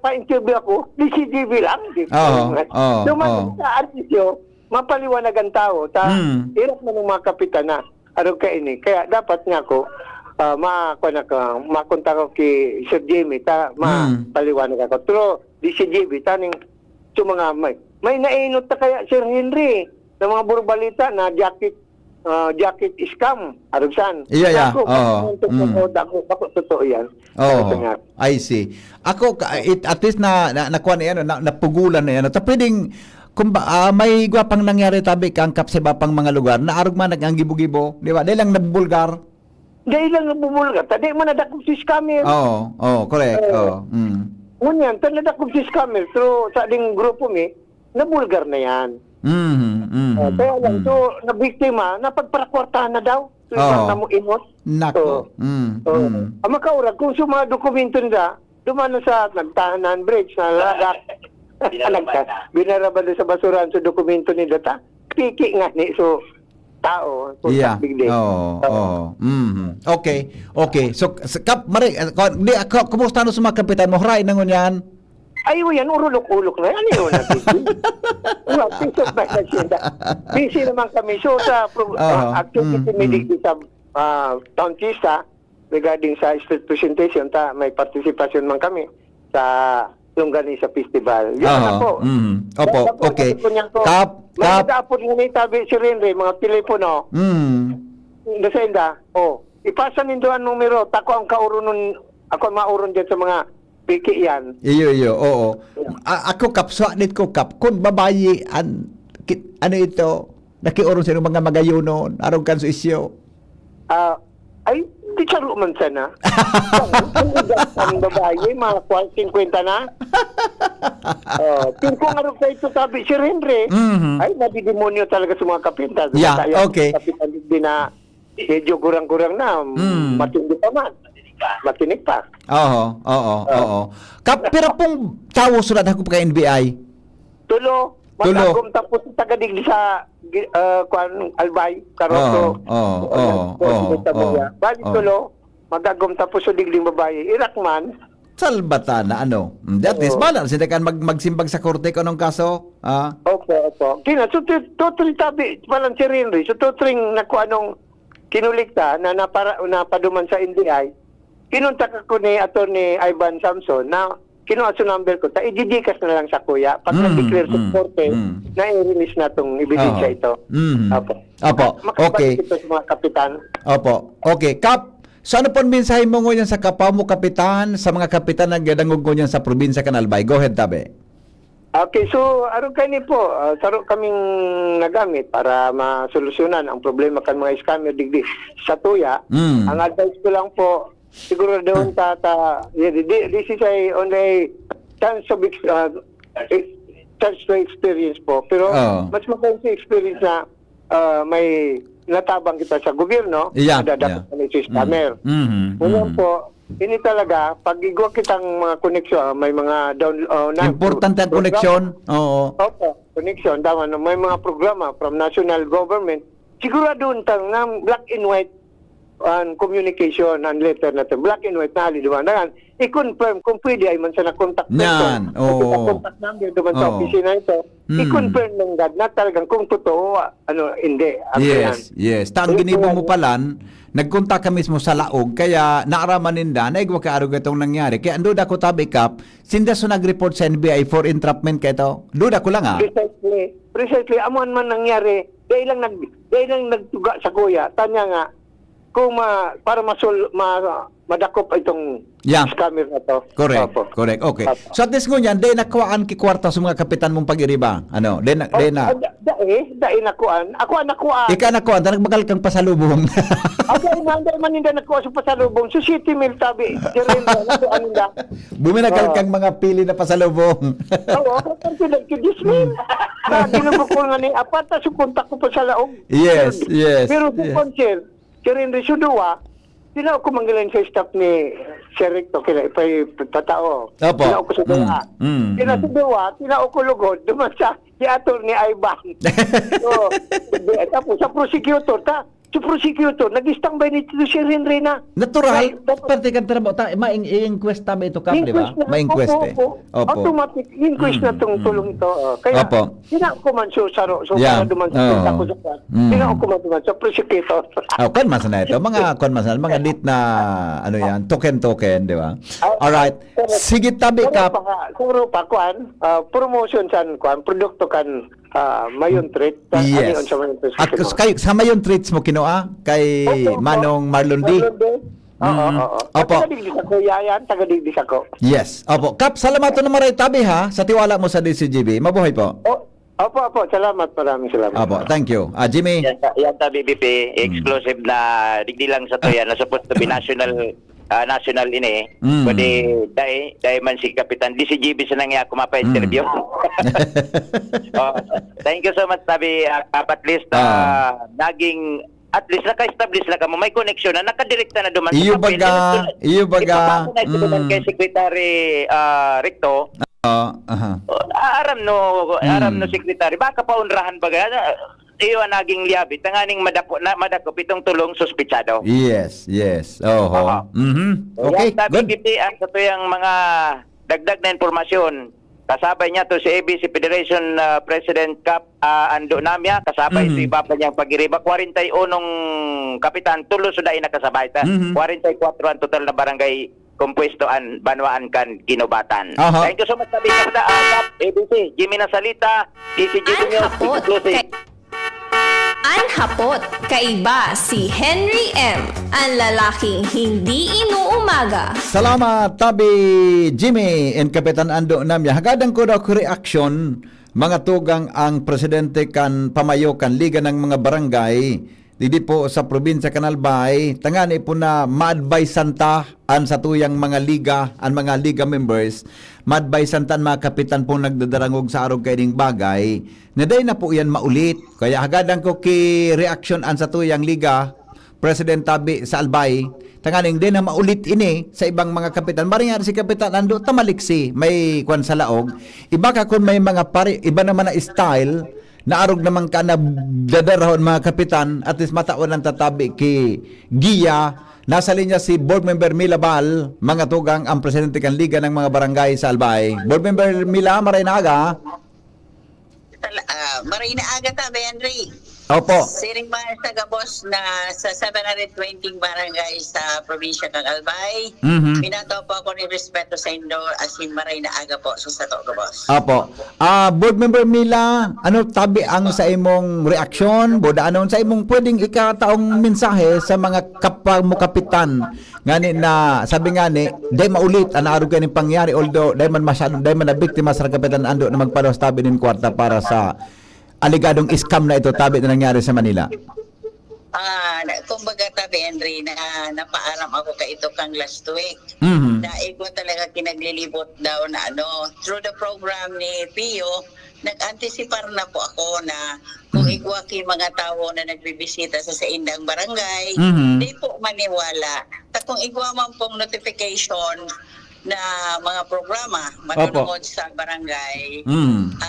pa-interview ako, di si JB lang. Dumating sa artisyo, mapaliwanagan tao, hirap na ng mga kapitan na, kaya dapat nga ako, makontak ko kay Sir Jimmy, mapaliwanag ako. Pero, di si JB, taning mga may nainot na kaya Sir Henry, ng mga burbalita na jacket scam. Arugsan. Yeah. Ako, totoo yan. I see. Ako, at least nakuha na yan, napugulan na yan. Pwedeng, may gwapang nangyari tabi kang kapsiba pang mga lugar na arog man nag-gibo-gibo, di ba? Dahil lang nabulgar. Tadi man nadakop si scammer. Correct. Ngunyan, nadakop si scammer. Pero sa ding grupo mi, nabulgar na yan. Kaya lang, so, nabiktima, napagparakwartahan na daw. So, mo inot. Nako. Ang makaurag, kung sa mga dokumento nila, dumano sa nagtahanan bridge, na ladak, binarabado sa basuran sa dokumento ni Data, piki nga ni, so, tao. Yeah. Okay. So, kumusta na sa mga kapitan mo? Haray na ngunyan? Ayaw yan, urulok-ulok na. Ano yun natin? Busy naman kami. So, sa activity meeting sa Town Chista, regarding sa street presentation, may participation man kami sa Longganisa Festival. Yan na po. Okay. Mga daapod nga ni tabi si Renre, mga telepono. Nasenda, ipasa nindo ang numero, ako ang mauron dyan sa mga piki yan. Iyo, oo. Ako kapswa nito kung babayi, ano ito, nakiuron sa mga magayunon, arong kan sa isyo. Ay, di charo man sana. Ang babae, mga 50 na. Kung arong sa ito sabi si Renre, ay, nabidemonyo talaga sa mga kapita. Yeah, okay. Kapitan din na medyo kurang-kurang na, matindi pa man. Matinig pa. Oo. Pero pong tawo sulat ako pa kay NBI. Tulo. Magagom tapos tagadig sa Albay, Karoto. Bali tulo. Magagom tapos sa digling babae. Irakman. Salbata na ano. That is bala. Sila kan magsimbag sa korte ko nung kaso. Opo. Kina, so tutring tabi, palang si Rinri, so tutring nakuha nung kinulikta na napaduman sa NBI. Kinuntak ako ni Attorney Ivan Samson na kinuha sa number ko, ididikas na lang sa kuya pag nag-declare sa korte na i-release na itong ebidensya ito. Opo. Okay. Ito sa mga kapitan. Opo. Okay. Kap, so ano po mensahe mo ngunyan sa kapwa mo kapitan, sa mga kapitan na gadangog ngunyan sa probinsya Kanalbay? Go ahead, tabi. Okay, so aron kani po, saro kaming nagamit para masolusyonan ang problema kan mga scammer digdi sa tuya. Ang advice ko lang po siguro doon this is only chance of chance to experience po. Pero mas maganda sa experience na may natabang kita sa gobyerno, dapat sa scammer. Ngayon po, ini talaga, pag igwa kitang mga koneksyon, may mga importante ang koneksyon. Oo. Opo, koneksyon. Tama, no? May mga programa from national government. Sigurado na black and white communication and letter na ito. Black and white na haliduman. I-confirm kung pwede ay man sa na-contact person. Contact number duman sa opisina ito. I-confirm ng God na talagang kung totoo, hindi. Yes. Taang ginibo mo palan, nagkontak ka mismo sa laog, kaya naaraman ninda, naigwa ka arog itong nangyari. Kaya ando da ko tabi kap, sinda so nag-report sa NBI for entrapment ka ito. Duda ko lang Precisely, amuan man nangyari, dahil lang nagtuga sa kuya, tanya nga, kung para madakop itong scammer na to. Correct. Okay. So at least ngunyan, dahil nakuhaan kikwarta sa mga kapitan mong pag-iriba. Ano? Dahil nakuhaan. Ako nakuhaan. Ika nakuhaan, nagbagal kang pasalubong. Dahil man hindi nakuha sa pasalubong. So city mail tabi. Buminagal kang mga pili na pasalubong. Oo, kasi nagkidismail. Ginubukol nga ni apat na supunta ko pa sa laog. Yes. Pero sa concert, Kirin Risuduwa, sila ako manggalan sa staff ni Sir Recto, kila ipay tatao. Sila ako sa Duwa. Kila sa Duwa, sila ako lugod, duman sa theater ni Ivan. Tapos sa prosecutor, si prosecutor, nag-istang ba ni si Henry na? Natural. Parte ka trabaho. Ma-inquest tabi ito, Kap, di ba? Ma-inquest Opo. Automatic inquest na itong tulong ito. Kaya, sila ako man susaro. So, para duman sa pinta ko sa kwan. Sila ako man duman sa prosecutor. Konmas na ito. Mga lit na, token, di ba? Alright. Sige, tabi, Kap. Siguro pa, kwan, promotion san, kwan, produkto kan, mayon treat. Yes. Sa mayon treats mo kinoa kay Manong Marlondi. Oo. Taga-digdis ako, yayan. Taga-digdis ako. Yes. Opo. Kap, salamat na maray tabi ha sa tiwala mo sa DCGB. Mabuhay po. Opo. Salamat. Maraming salamat. Opo. Thank you. Jimmy. Yan ta BBP, exclusive na digdi lang sa to yan. Na supposed to be national ini. Pwede dahil man si Kapitan DCGB sa nangya ako mapa-interview. Thank you so much, Tabi. At least naging at least naka-establish na ka mo, may connection na nakadirekta na duman iyo baga kay Secretary Recto. Aram no Secretary, baka paunrahan baga iyo naging liabit tanganing madakop itong tulong suspitsado. Yes. Okay, good. Sa tuyang mga dagdag na informasyon, kasabay niya to si ABC Federation President Cap Ando Namya, kasabay si iba pa niyang pag-iriba, 41 kapitan, tulo suda nakasabay ta. 44 ang total na barangay kumpuestoan, banwaan kan ginubatan. Thank you so much, sabi ka Cap ABC, Jimmy Nasalita, DCGB News, exclusive. Anhapot, kaiba si Henry M., ang lalaking hindi inuumaga. Salamat, Tabi Jimmy and Kapitan Ando Namya. Hagadang ko daw reaction, mga tugang ang presidente kan pamayo kan liga ng mga barangay didi po sa probinsya Kanalbay. Tangani po na ma-advise santa an sa tuyang mga liga, ang mga liga members, ma-advise santa mga kapitan po nagdadarangog sa arog kaining bagay, naday na po yan maulit. Kaya hagadang ko ki reaction an sa tuyang liga, President Tabi sa Albay, tanganing din na maulit ini sa ibang mga kapitan. Maringar si Kapitan Ando, tamaliksi, may kwan sa laog. Iba ka kung may mga iba naman na style, naarog naman ka na dadarahon mga kapitan, at least mataon ang tatabi ki Gia. Nasa linya si Board Member Mila Bal, mga tugang ang presidente kan Liga ng mga barangay sa Albay. Board Member Mila, maray na aga. Maray na aga ta, Henry. Opo. Siring mga taga-boss na sa 720 barangay sa probinsya ng Albay. Minato po ako ni respeto sa Indo as in maray na aga po sa to, boss. Opo. Board Member Mila, ano tabi ang sa imong reaksyon? Boda anon sa imong pwedeng ikataong mensahe sa mga kapwa mo kapitan ngani na sabi ngani day maulit ang naarog kaning pangyari, although day man na biktima sa Kapitan Ando na magpalos tabi nin kwarta para sa aligadong scam na ito tabi na nangyari sa Manila. Kumbaga tabi, Henry, na napaaram ako ka ito kang last week. Mhm. Na ikaw talaga kinaglilibot daw na through the program ni Pio, nag-anticipar na po ako na kung igwa ki mga tao na nagbibisita sa indang barangay, Mhm. di po maniwala. Kung igwa man pong notification na mga programa manunod sa barangay,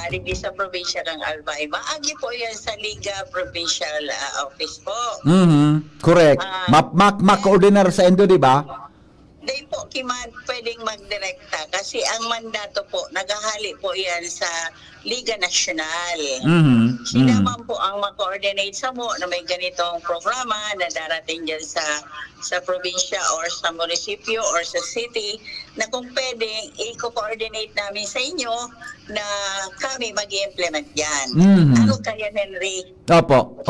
di sa probinsya ng Albay. Maagi po yan sa Liga Provincial Office po. Mhm. Correct. Mak-coordinar sa Indo, di ba? Di po kiman pwedeng magdirekta kasi ang mandato po, naghahali po yan sa Liga Nasyonal. Mhm. Sila man po ang mag-coordinate sa mo na may ganitong programa na darating dyan sa probinsya or sa munisipyo or sa city na kung pwedeng i-coordinate namin sa inyo na kami mag-implement yan. Mhm. Ano kaya, Henry? Opo.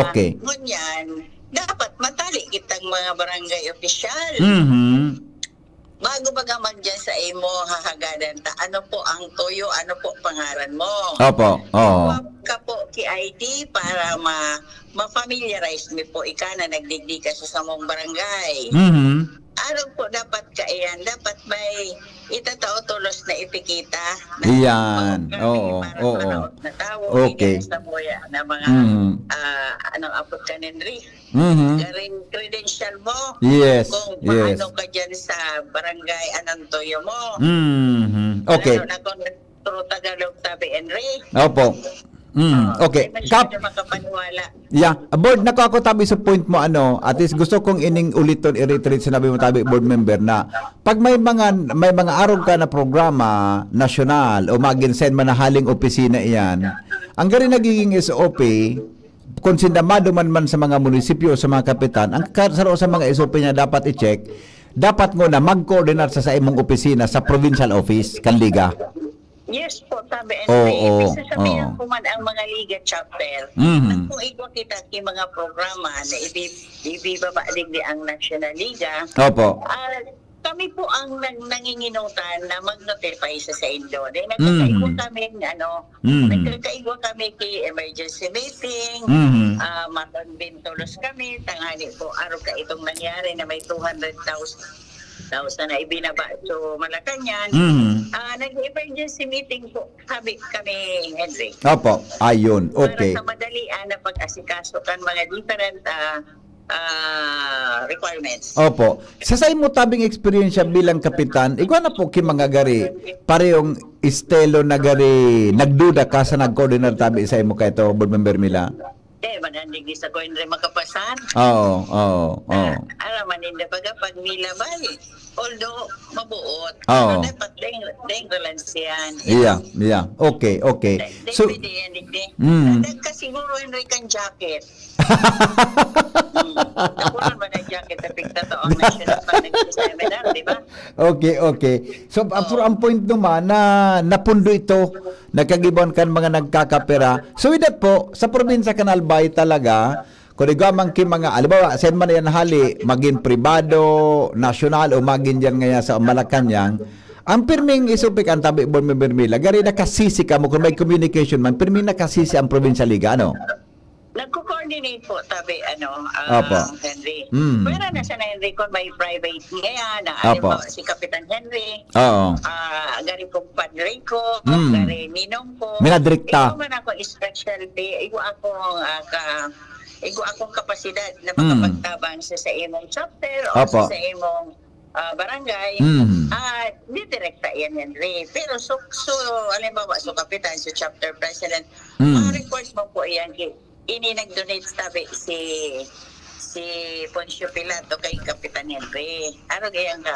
Okay. Ngunyan, dapat matali kitang mga barangay official. Mhm. Bago baga man dyan sa imo hahagadan ta, ano po ang toyo, ano po pangaran mo. Opo. Oo. Huwag ka po ki-ID para ma-familiarize mo po ika na nagdigdi ka sa samong barangay. Mhm. Ano po dapat kaiyan? Dapat may itatao tulos na ipikita. Iyan. Oo. Na tao, Okay. sa moya na mga anong apot ka, Henry. Mhm. Garing credential mo. Yes. Kung Yes. paano ka dyan sa barangay anong toyo mo. Mhm. Okay. Lalo na kung true Tagalog tabi, Henry. Opo. Okay. Hindi Kap, masyado makapaniwala. yeah. Board, nako ako tabi sa point mo at least gusto kong ining uliton i-reiterate sinabi mo tabi board member na pag may mga araw ka na programa nasyonal o mag-send man na haling opisina iyan, ang gari nagiging SOP kung sindamado man sa mga munisipyo sa mga kapitan, ang saro sa mga SOP niya dapat i-check, dapat mo na mag-coordinate sa imong opisina sa provincial office kan liga. Yes po, tabi. Oo, Ibig sasabihin oo. ko man ang mga liga chapter, Mhm. na kung ikaw kita ki mga programa na ibibaba di ang National Liga, Opo. kami po ang nanginginutan na mag-notify sa Indo. Dahil nagkakaigwa kami, nagkakaigwa kami kay emergency meeting, makonbintulos kami, tanghali po, araw ka itong nangyari na may 200,000 na ibinaba so Malacanang. Nag-emergency meeting po kami, Henry. Opo. Ayun. Okay. Para sa madalian na pag-asikaso kan mga different requirements. Opo. Sa mo tabing experience bilang kapitan, ikaw na po ki mga gari, parehong estelo na gari, nagduda ka sa nag-coordinate tabi sa imo kay to board member Mila? Manandig sa ko Henry makapasan. Oo. Alam man hindi pag nilabal. Although mabuot. Oo. Dapat deng relance yan. Yeah. Okay. So, Siguro Henry kan jacket. Nakunan ba na jacket na pigta to ang national pag nag-seminar, di ba? Okay. So, for ang point naman na napundo ito, nagkagibon kan mga nagkakapera. So, with that po, sa probinsya kan Albay talaga, kung igamang ki mga, alibawa, send man yan hali, maging pribado, nasyonal, o maging dyan ngayon sa Malacanang, ang pirming isupik ang tabi board member Mila, gari nakasisi ka mo, kung may communication man, pirming nakasisi ang provincial liga, ano? Nagko-coordinate po tabi Opo. Henry. Mm. Pero nasa na Henry ko may private ngayon na Opo. si Kapitan Henry. Oo. Gari ko Padre ko, Mm. gari Ninong ko. Minadrikta. Ikaw man ako specialty, igo akong kapasidad na makapagtabang sa imong chapter o Opo. sa imong barangay. Di direkta yan, Henry. Pero so alimbawa, so kapitan, so chapter president, mga reports mo po yan, ini nag-donate sabi si Poncio Pilato kay Kapitan Henry. Ano gayang ka?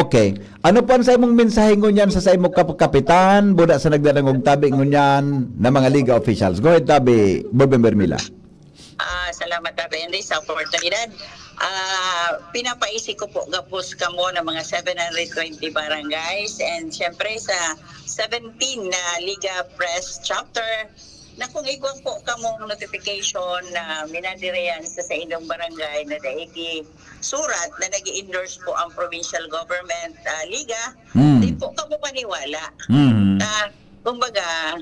Okay. Ano po ang sa imong mensahe ngunyan sa imong kapitan, buda sa nagdarangog tabi ngunyan na mga liga officials? Go ahead tabi, board member Mila. Salamat tabi, Henry, sa oportunidad. Pinapaisi ko po gapos kamo ng mga 720 barangays and syempre sa 17 na Liga Press Chapter na kung igwang po kamong notification na minadireyan sa inyong barangay na daigi surat na nag-endorse po ang provincial government liga, di po kamo paniwala. Kumbaga,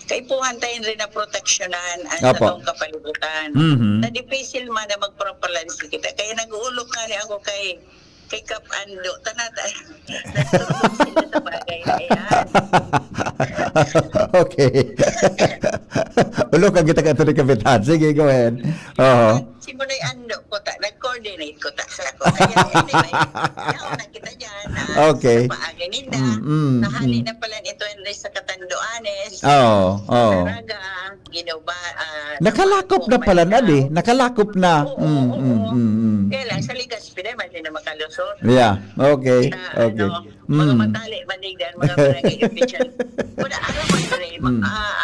kaipuhan tayo rin na proteksyonan ang sa Apo. taong kapalibutan. Mhm. Na difficile man na magpropalansi kita. Kaya nag-uulok nga ni ako kay Kap Ando. Tanata. Nagtulog sila sa bagay na yan. Okay. Ulo ka kita ka ni Kapitan. Sige, go ahead. Oo. Simulay Ando ko ta. Nag-coordinate ko ta sa ako. Kaya anyway, yaon na kita dyan. Okay. Sa paagay nila. Mm. Nahali na pala ito yung sa Katanduanes. Oo. Oo. Taraga. Ginoba. Nakalakop na pala na di. Nakalakop na. Kaya lang, sa Ligas, pinay din na makalusot. Yeah. Okay. Okay. Mga matali, manigdan, mga barangay official. Wala, alam mo, Andre,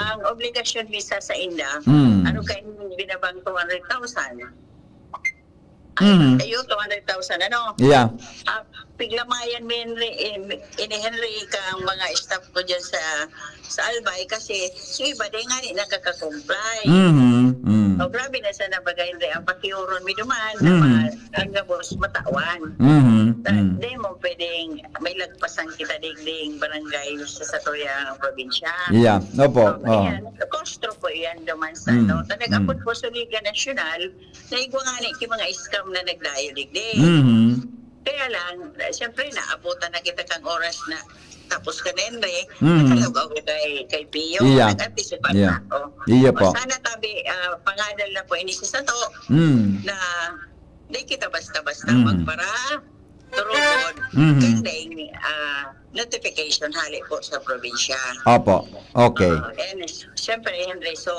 ang obligasyon visa sa Inda, ano kayo binabang 200,000? Kayo, 200,000, ano? Yeah. Piglamayan mo ini Henry kang mga staff ko dyan sa Albay kasi yung iba din nga nakaka-comply. So, grabe na sa nabagay rin ang pakiuron mi duman na ang gabos matawan. Hindi mo pwedeng may lagpasan kita digding barangay sa Satoyang probinsya. Yeah. Opo. So, ayan, kostro po yan duman sa ano. Tanag-apot po sa Liga Nacional na igwangani ki mga scam na nagdayo digding. Kaya lang, siyempre naabutan na kita kang oras na tapos ka na Henry, nakalagaw ko kay Pio, Iya. nag-anticipat Iya. na ako. Iya po. O sana tabi, pangadal na po ini sa to, na di kita basta-basta magpara, turugod, kandeng notification hali po sa probinsya. Opo. Okay. And siyempre Henry, so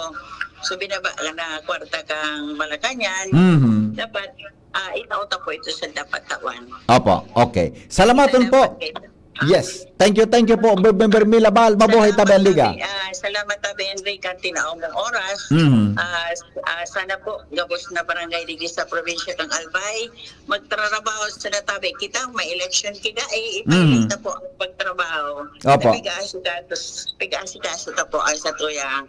binaba na kwarta kang Malacanang, dapat itauta po ito sa dapat tawan. Opo. Okay. Salamatan po. Yes. Thank you po. Member Milabal, mabuhay tabi Liga. Salamat tabi Henry Cantinaong mong oras. Sana po gabos na barangay digi sa probinsya kang Albay magtrabaho sa natabi kita may election kita ipilita po ang pagtrabaho. Opo. Pigaasikaso ta po ang sa tuyang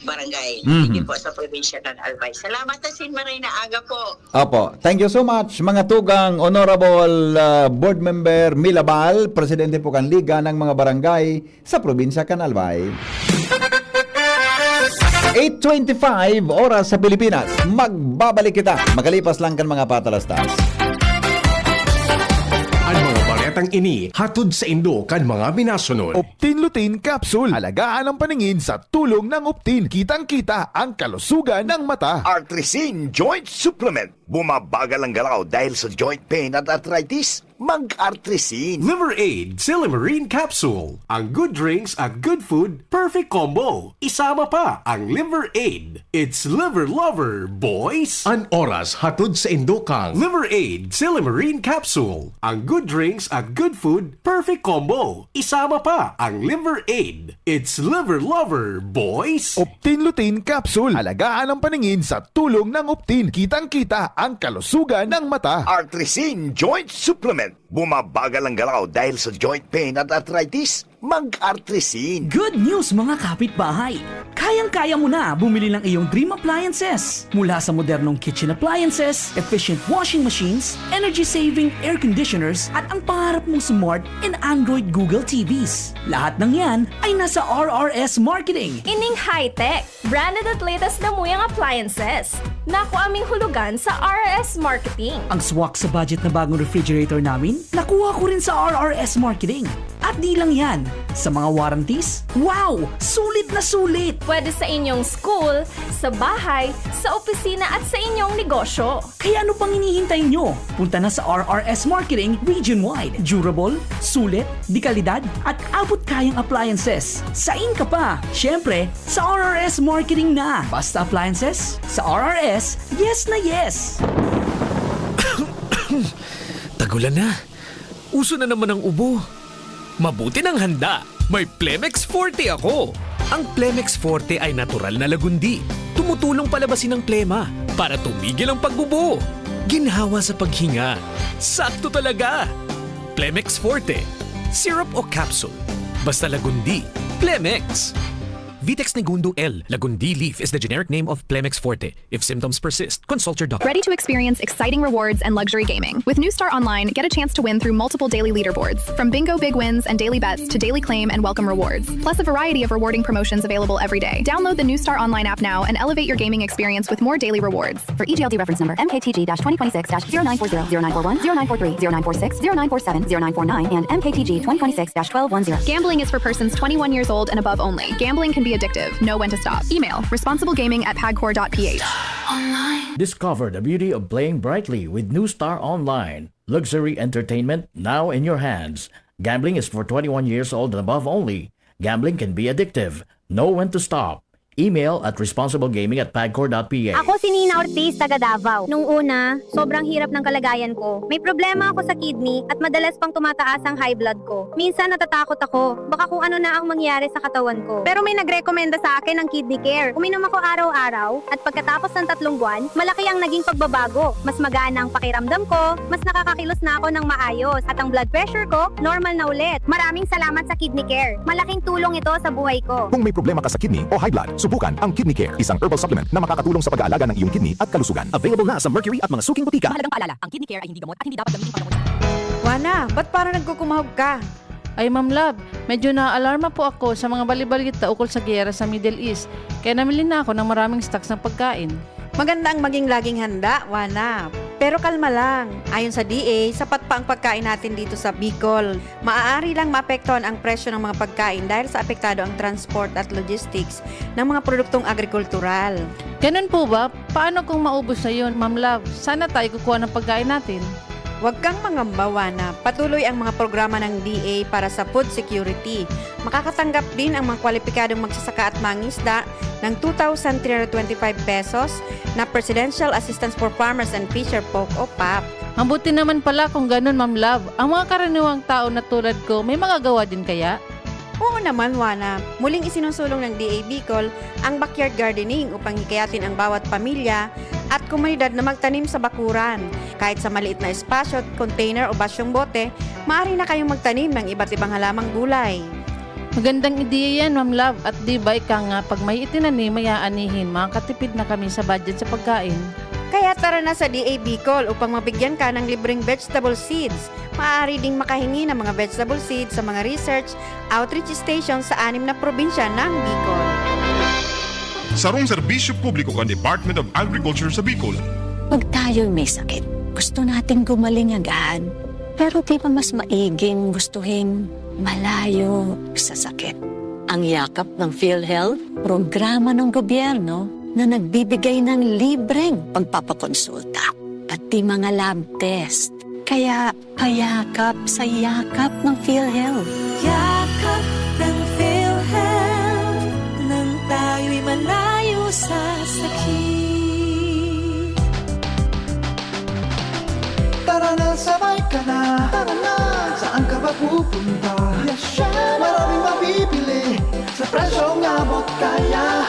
barangay digi po sa probinsya kang Albay. Salamat Asin Marina aga po. Opo. Thank you so much mga tugang Honorable Board Member Milabal, Presidente po kan Liga ng mga barangay sa probinsya kan Albay. 8:25 oras sa Pilipinas. Magbabalik kita. Magalipas lang kan mga patalastas. Ang mga baretang ini hatod sa Indo kan mga minasunod. Optin Lutein Capsule. Alagaan ang paningin sa tulong ng Optin. Kitang-kita ang kalusugan ng mata. Artrisin Joint Supplement. Bumabagal ang galaw dahil sa joint pain at arthritis. Mag-Artrisin. Liver Aid Silimarine Capsule. Ang good drinks at good food, perfect combo. Isama pa ang Liver Aid. It's liver lover, boys. An oras hatod sa Indokang. Liver Aid Silimarine Capsule. Ang good drinks at good food, perfect combo. Isama pa ang Liver Aid. It's liver lover, boys. Optin Lutein Capsule. Alagaan ang paningin sa tulong ng Optin. Kitang-kita ang kalusugan ng mata. Artrisin Joint Supplement. Bumabagal ang galaw dahil sa joint pain at arthritis. Mag-Artrisin. Good news mga kapitbahay! Kayang-kaya mo na bumili ng iyong dream appliances. Mula sa modernong kitchen appliances, efficient washing machines, energy-saving air conditioners, at ang pangarap mong smart and Android Google TVs. Lahat ng yan ay nasa RRS Marketing. Ining high-tech, branded at latest na muyang appliances. Naku aming hulugan sa RRS Marketing. Ang swak sa budget na bagong refrigerator namin, nakuha ko rin sa RRS Marketing. At di lang yan, sa mga warranties, wow! Sulit na sulit! Pwede sa inyong school, sa bahay, sa opisina at sa inyong negosyo. Kaya ano pang hinihintay nyo? Punta na sa RRS Marketing region-wide. Durable, sulit, di kalidad, at abot kayang appliances. Sain ka pa! Siyempre, sa RRS Marketing na. Basta appliances, sa RRS, yes na yes! Tagulan na. Uso na naman ang ubo. Mabuti ng handa. May Plemex Forte ako. Ang Plemex Forte ay natural na lagundi. Tumutulong palabasin ang plema para tumigil ang pagbubo. Ginhawa sa paghinga. Sakto talaga. Plemex Forte. Syrup o capsule. Basta lagundi. Plemex. Vitex Negundo L. Lagundi leaf is the generic name of Plemex Forte. If symptoms persist, consult your doctor. Ready to experience exciting rewards and luxury gaming? With New Star Online, get a chance to win through multiple daily leaderboards, from bingo big wins and daily bets to daily claim and welcome rewards, plus a variety of rewarding promotions available every day. Download the New Star Online app now and elevate your gaming experience with more daily rewards. For EGLD reference number MKTG-2026-0940-0943-0946-0947-0949 and MKTG-2026-1210. Gambling is for persons 21 years old and above only. Gambling can be addictive. Know when to stop. Email responsiblegaming@pagcor.ph. Discover the beauty of playing brightly with New Star Online. Luxury entertainment now in your hands. Gambling is for 21 years old and above only. Gambling can be addictive. Know when to stop. Email at responsiblegaming@pagcor.ph. Ako si Nina Ortiz, taga Davao. Nung una, sobrang hirap ng kalagayan ko. May problema ako sa kidney at madalas pang tumataas ang high blood ko. Minsan natatakot ako, baka kung ano na ang mangyari sa katawan ko. Pero may nagrekomenda sa akin ng Kidney Care. Uminom ako araw-araw at pagkatapos ng 3 buwan, malaki ang naging pagbabago. Mas magana ang pakiramdam ko, mas nakakakilos na ako ng maayos at ang blood pressure ko, normal na ulit. Maraming salamat sa Kidney Care. Malaking tulong ito sa buhay ko. Kung may problema ka sa kidney o high blood, subukan ang Kidney Care, isang herbal supplement na makakatulong sa pag-aalaga ng iyong kidney at kalusugan. Available na sa Mercury at mga suking butika. Mahalagang paalala, ang Kidney Care ay hindi gamot at hindi dapat gamitin pang gamot. Wana, ba't parang nagkukumahog ka? Ay Ma'am Love, medyo na-alarma po ako sa mga balibalita ukol sa giyera sa Middle East. Kaya namili na ako ng maraming stocks ng pagkain. Maganda ang maging laging handa, Wana. Pero kalma lang. Ayon sa DA, sapat pa ang pagkain natin dito sa Bicol. Maaari lang maapektuhan ang presyo ng mga pagkain dahil sa apektado ang transport at logistics ng mga produktong agrikultural. Ganun po ba? Paano kung maubos na yun, Ma'am Love? Sana tayo kukuha ng pagkain natin. Huwag kang mangamba, Wana. Patuloy ang mga programa ng DA para sa food security. Makakatanggap din ang mga kwalipikadong magsasaka at mangisda ng 2,325 pesos na Presidential Assistance for Farmers and Fisher Folk o PAP. Ang buti naman pala kung ganun, Ma'am Love. Ang mga karaniwang tao na tulad ko, may magagawa din kaya? Oo naman, Wana. Muling isinusulong ng DA Bicol ang backyard gardening upang hikayatin ang bawat pamilya at komunidad na magtanim sa bakuran. Kahit sa maliit na espasyo, container o basyong bote, maaari na kayong magtanim ng iba't ibang halamang gulay. Magandang ideya yan, Ma'am Love. At di ba ika nga, pag may itinanim, may aanihin, makakatipid na kami sa budget sa pagkain. Kaya tara na sa DA Bicol upang mabigyan ka ng libreng vegetable seeds. Maaari ding makahingi ng mga vegetable seeds sa mga research outreach stations sa 6 na probinsya ng Bicol. Sarong serbisyo publiko ng Department of Agriculture sa Bicol. Pag tayo'y may sakit, gusto nating gumaling agad. Pero di ba mas maiging gustuhin malayo sa sakit? Ang yakap ng PhilHealth, programa ng gobyerno na nagbibigay ng libreng pagpapakonsulta pati mga lab test. Kaya payakap sa yakap ng PhilHealth. Yakap ng PhilHealth nang tayo'y malayo sa sakit. Tara na, sabay ka na. Tara na, saan ka ba pupunta? Maraming mabibili sa presyong abot kaya.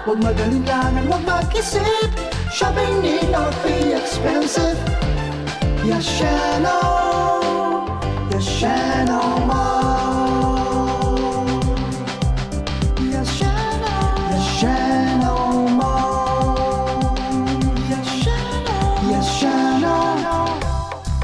Huwag magalinlangan, huwag mag-isip. Shopping need not be expensive. Yashano Mall. Yashano Mall. Yashano.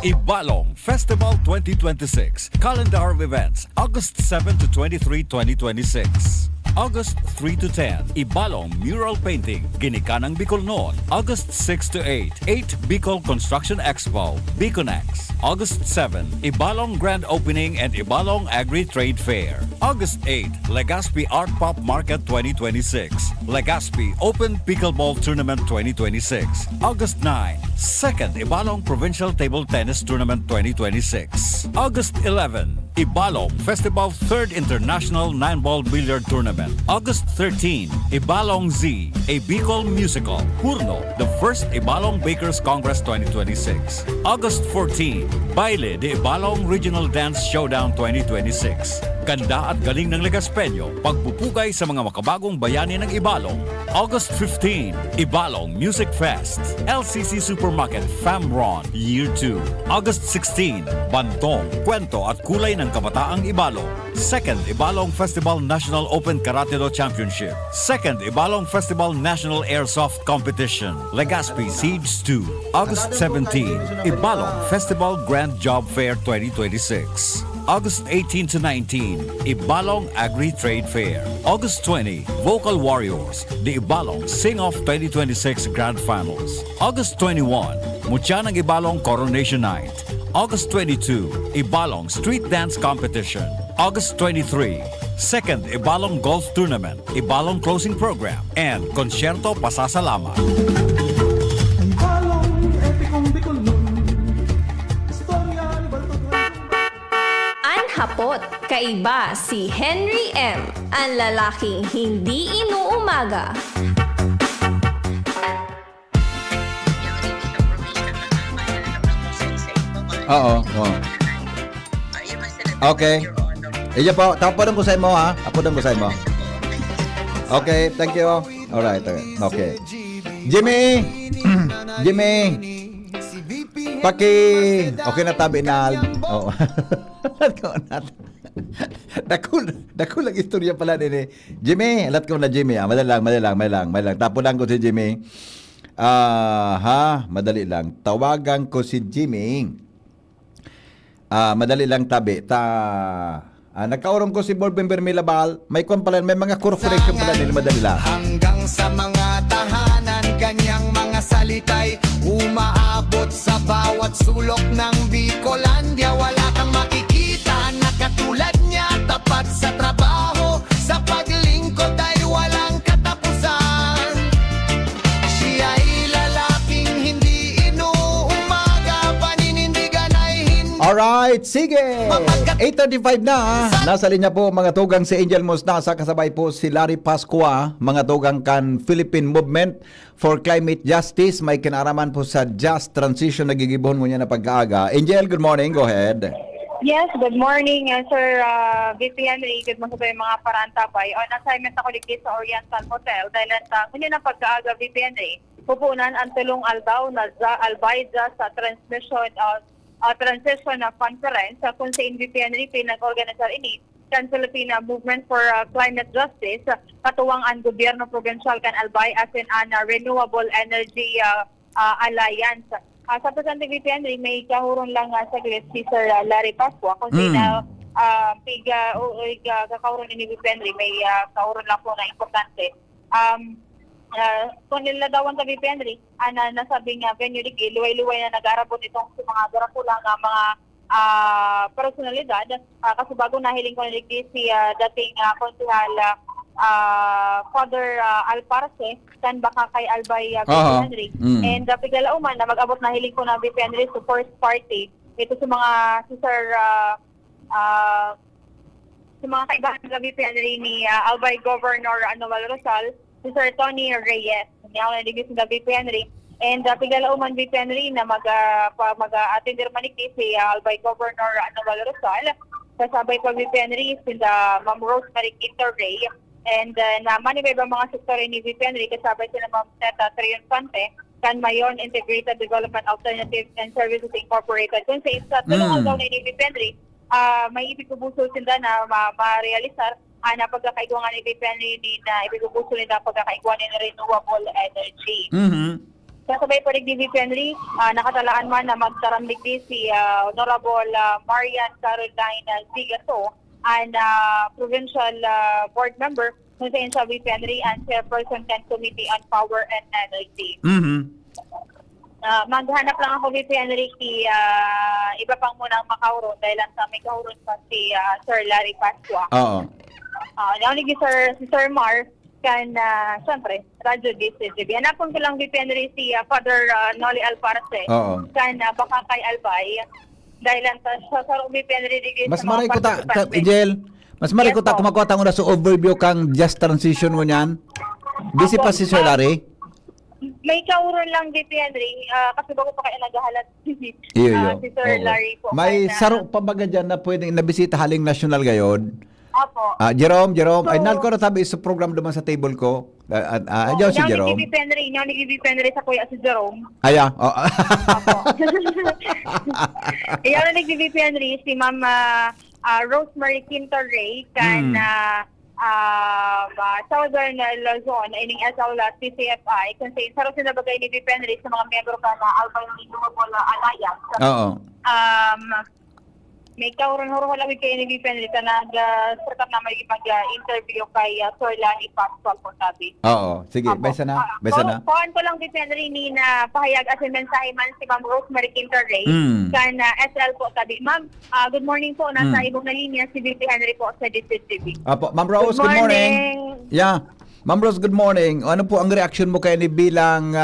Ibalong Festival 2026. Calendar of events, August 7 to 23, 2026. August 3 to 10, Ibalong Mural Painting, Ginikanang Bicol noon. August 6 to 8, 8 Bicol Construction Expo, Biconex. August 7, Ibalong Grand Opening and Ibalong Agri-Trade Fair. August 8, Legazpi Art Pop Market 2026, Legazpi Open Pickleball Tournament 2026. August 9, 2nd Ibalong Provincial Table Tennis Tournament 2026. August 11, Ibalong Festival 3rd International 9-Ball Billiard Tournament. August 13, Ibalong Z, a Bicol musical. Hurno, the first Ibalong Bakers Congress 2026. August 14, Baile de Ibalong Regional Dance Showdown 2026. ganda at galing ng Legaspeño, pagpupugay sa mga makabagong bayani ng Ibalong. August 15, Ibalong Music Fest, LCC Supermarket Famron Year 2. August 16, Bantong, Kwento at Kulay ng Kabataang Ibalong. Second Ibalong Festival National Open Karate-Do Championship. Second Ibalong Festival National Airsoft Competition. Legazpi Siege 2. August 17, Ibalong Festival Grand Job Fair 2026. August 18 to 19, Ibalong Agri-Trade Fair. August 20, Vocal Warriors, the Ibalong Sing-Off 2026 Grand Finals. August 21, Mutya ng Ibalong Coronation Night. August 22, Ibalong Street Dance Competition. August 23, Second Ibalong Golf Tournament, Ibalong Closing Program, and Concerto Pasasalamat. Hapot, kaiba si Henry M., ang lalaking hindi inuumaga. Oo. Okay. Iya po, tapos ko sa imo ha. Apodon ko sa imo. Okay, thank you. Alright, okay. Jimmy! Jimmy! Okay na tabi na. Oo. Dako lang istorya pala din eh. Jimmy, alat ko na Jimmy. Madalang. Tapunan ko si Jimmy. Madali lang. Tawagan ko si Jimmy. Madali lang tabi. Nagkaurong ko si Board Member Milabal. May mga corporation pala din. Madali lang. Hanggang sa mga tahanan, kanyang mga salitay umaabot sa bawat sulok ng Bicolandia. Wala kang makikita na katulad niya, tapat sa trabaho, sa paglingkod ay walang katapusan. Siya'y lalaking hindi inuumaga, paninindigan ay hindi. Alright, sige. 8:35 na. Nasa linya po mga tugang si Angel Mosnasa, kasabay po si Larry Pascua, mga tugang kan Philippine Movement for Climate Justice. May kinaraman po sa Just Transition, nagigibon mo niya na pag-aaga. Angel, good morning. Go ahead. Yes, good morning, Sir VP Henry. Good morning sa mga parantabay. On assignment ako dito sa Oriental Hotel dahil sa kunya na pag-aaga, VP Henry, pupunan ang tulong aldaw na albayda sa transition na conference kung sa VP Henry pinag-organisar ini kan Filipino Movement for Climate Justice katuwang ang gobyerno provincial kan Albay as in an Renewable Energy Alliance. Sa Presidente VP Henry, may kahuron lang sa si Sir Larry Pascua kung sino kakahuron ni VP Henry, may kahuron lang po na importante. Kung niladawan sa VP Henry, nasabi nga venue di luway-luway na nag-arabot itong mga darakulang mga personalidad kasi bago nahiling ko niligi si dating konsehal Father Alparce kan baka kay Albay VP Henry and piglalauman na mag-abot na hiling ko na VP Henry to first party ito sa mga si Sir sa mga kaibahan ng VP Henry ni Albay Governor Anuel Rosal, si Sir Tony Reyes niya ako niligi sa VP Henry. And piglalauman VP Henry na mag-attender maniki si Albay Governor Anuel Rosal. Kasabay pa VP Henry sila Ma'am Rosemary Quintorrey. And naman iba mga sektor ni VP Henry kasabay sila Ma'am Neta Triunfante kan Mayon Integrated Development Alternatives and Services Incorporated. Kung sa isa tulungan daw ni VP Henry, may ipigubuso sila na ma-realisar na pagkakaigwangan ni VP Henry na ipigubuso nila pagkakaigwan ng renewable energy. Kasabay pa rin ni VP Henry, nakatalaan man na magtaramdigdi si Honorable Marian Caroline Zigato, and Provincial Board Member kung sa VP Henry and Chairperson kan Committee on Power and Energy. Maghanap lang ako VP Henry iba pang munang makauron dahil lang sa may kauron pa si Sir Larry Pascua. Naunig si Sir Mar kan siyempre Radyo DCGB. Hanapon ko lang VP Henry si Father Noli Alparce kan baka kay Albay dahil lang sa VP Henry mas maray ko ta Angel, mas maray ko ta kumakuha ta sa overview kang Just Transition mo niyan. Busy pa si Sir Larry. May kauron lang VP Henry kasi bago pa kayo naghahalat si Sir Larry po. May saro pa baga dyan na pwedeng nabisita haling national gayon Opo. Jerome, ay nalko na tabi sa program duman sa table ko. Diyan si Jerome. Inyaw ni GB Penry sa kuya si Jerome. Aya. Iyaw na ni GB Penry si Ma'am Rosemary Quinto-Ray kan Southern Luzon ining SAULA CCFI kung sa isaro sinabagay ni GB Penry sa mga miyembro ka na Albay Renewable Alliance. Oo. May kauron-huro lang kay ni Penry ka nag-start na may mag-interview kay Sir Lani Pascual po sabi. Oo. Sige, besa na. Kuhaan ko lang si Penry ni na pahayag as in mensahe man si Ma'am Rosemary Quinto-Ray kan SL po sabi. Ma'am, good morning po. Nasa ibong na linya si VP Henry po sa DCTV. Apo, Ma'am Rose, good morning. Yeah. Ma'am Rose, good morning. Ano po ang reaction mo kay ni bilang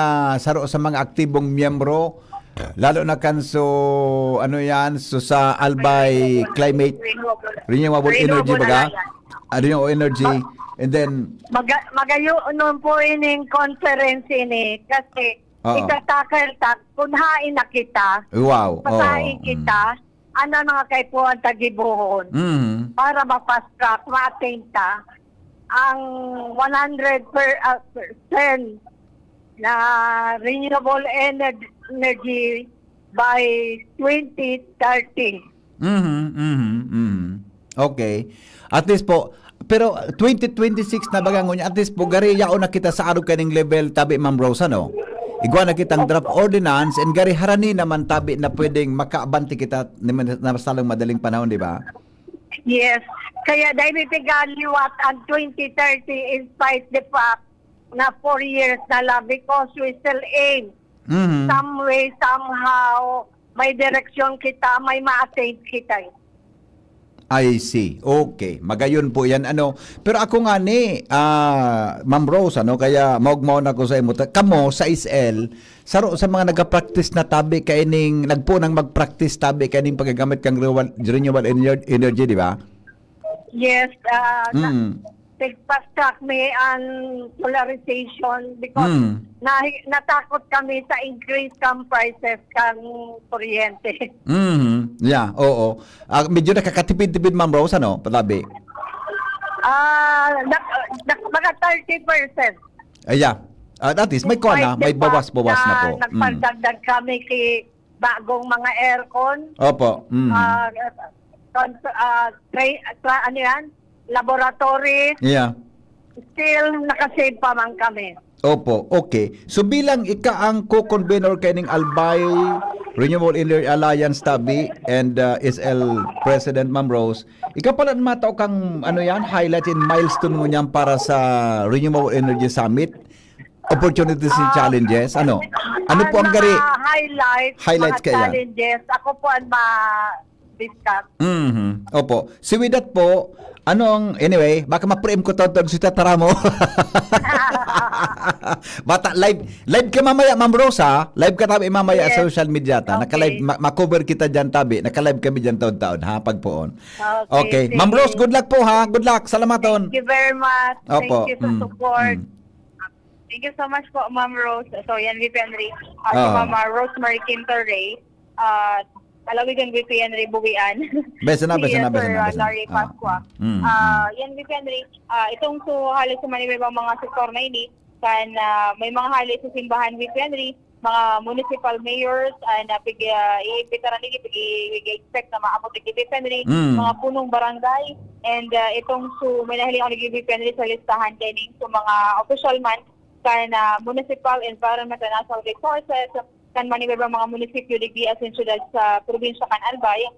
saro sa mga aktibong miyembro? Lalo na kan so sa Albay Climate Renewable Energy baga? Renewable Energy. And then magayo nun po ining conference ini kasi itatakal kunhain na kita. Wow. Pasahin kita. Ano nga kay po ang tagibuhon para ma-fast track, ma-attain ta ang 100% na renewable energy by 2030. Okay. At least po, pero 2026 na bagangon, at least po gari yao na kita sa araw kaning level tabi Ma'am Rose, ano? Igwa na kitang draft ordinance and gari harani naman tabi na pwedeng makaabanti kita na masalang madaling panahon, di ba? Yes. Kaya dahil tigaliwat ang 2030 in spite the fact na 4 years na lang because we still aim some way, somehow, may direksyon kita, may ma-attain kita. I see. Okay. Magayon po yan. Pero ako nga ni, Ma'am Rose, kaya maugmaw na ko sa imo. Kamo sa ISL, saro sa mga nag-practice na tabi kaining, nagpunang mag-practice tabi kaining pagagamit kang renewable energy, di ba? Yes. Pag-fast-track me ang polarization because natakot kami sa increase ng prices ng kuryente. Yeah, oo. Medyo nakakatipid-tipid, Ma'am Rose, patabi? Mga 30%. Yeah. That is, may kuha na, may bawas-bawas na po. Nagpagdagdag kami kay bagong mga aircon. Opo. Ano yan? Laboratories. Yeah. Still nakasave pa man kami. Opo, okay. So bilang ika ang co-convener kaning Albay Renewable Energy Alliance tabi and SL President Ma'am Rose, ika pala matao kang highlight and milestone mo niyan para sa Renewable Energy Summit, opportunities and challenges. Ano po ang gari? Highlights kaya. Challenges. Ako po ang discuss. Opo. Si with that po, anyway, baka ma-frame ko tawag si Tatara mo. Bata, live ka mamaya, Ma'am Rosa. Live ka tabi mamaya sa social media ta. Naka-live, ma-cover kita dyan tabi. Naka-live kami dyan taon-taon, ha, pagpoon. Okay. Ma'am Rose, good luck po, ha. Good luck. Salamaton. Thank you very much. Opo. Thank you for support. Thank you so much po, Ma'am Rose. So, yan, VP Henry. Ma'am Rosemary Quinto-Ray. Alawigan VP Henry Buwian. Besa na. Larry Pascua. Yan VP Henry, itong halos sa manibang mga sektor na ini, kan may mga halos sa simbahan VP Henry, mga municipal mayors, na i-imbitaran nila, i-expect na maabot ni VP Henry, mga punong barangay, and itong may nahiling ako ni VP Henry sa listahan kayo sa mga official man, kan municipal, environment, and natural resources, kan manibang mga munisipyo di asin syudad sa probinsya kan Albay,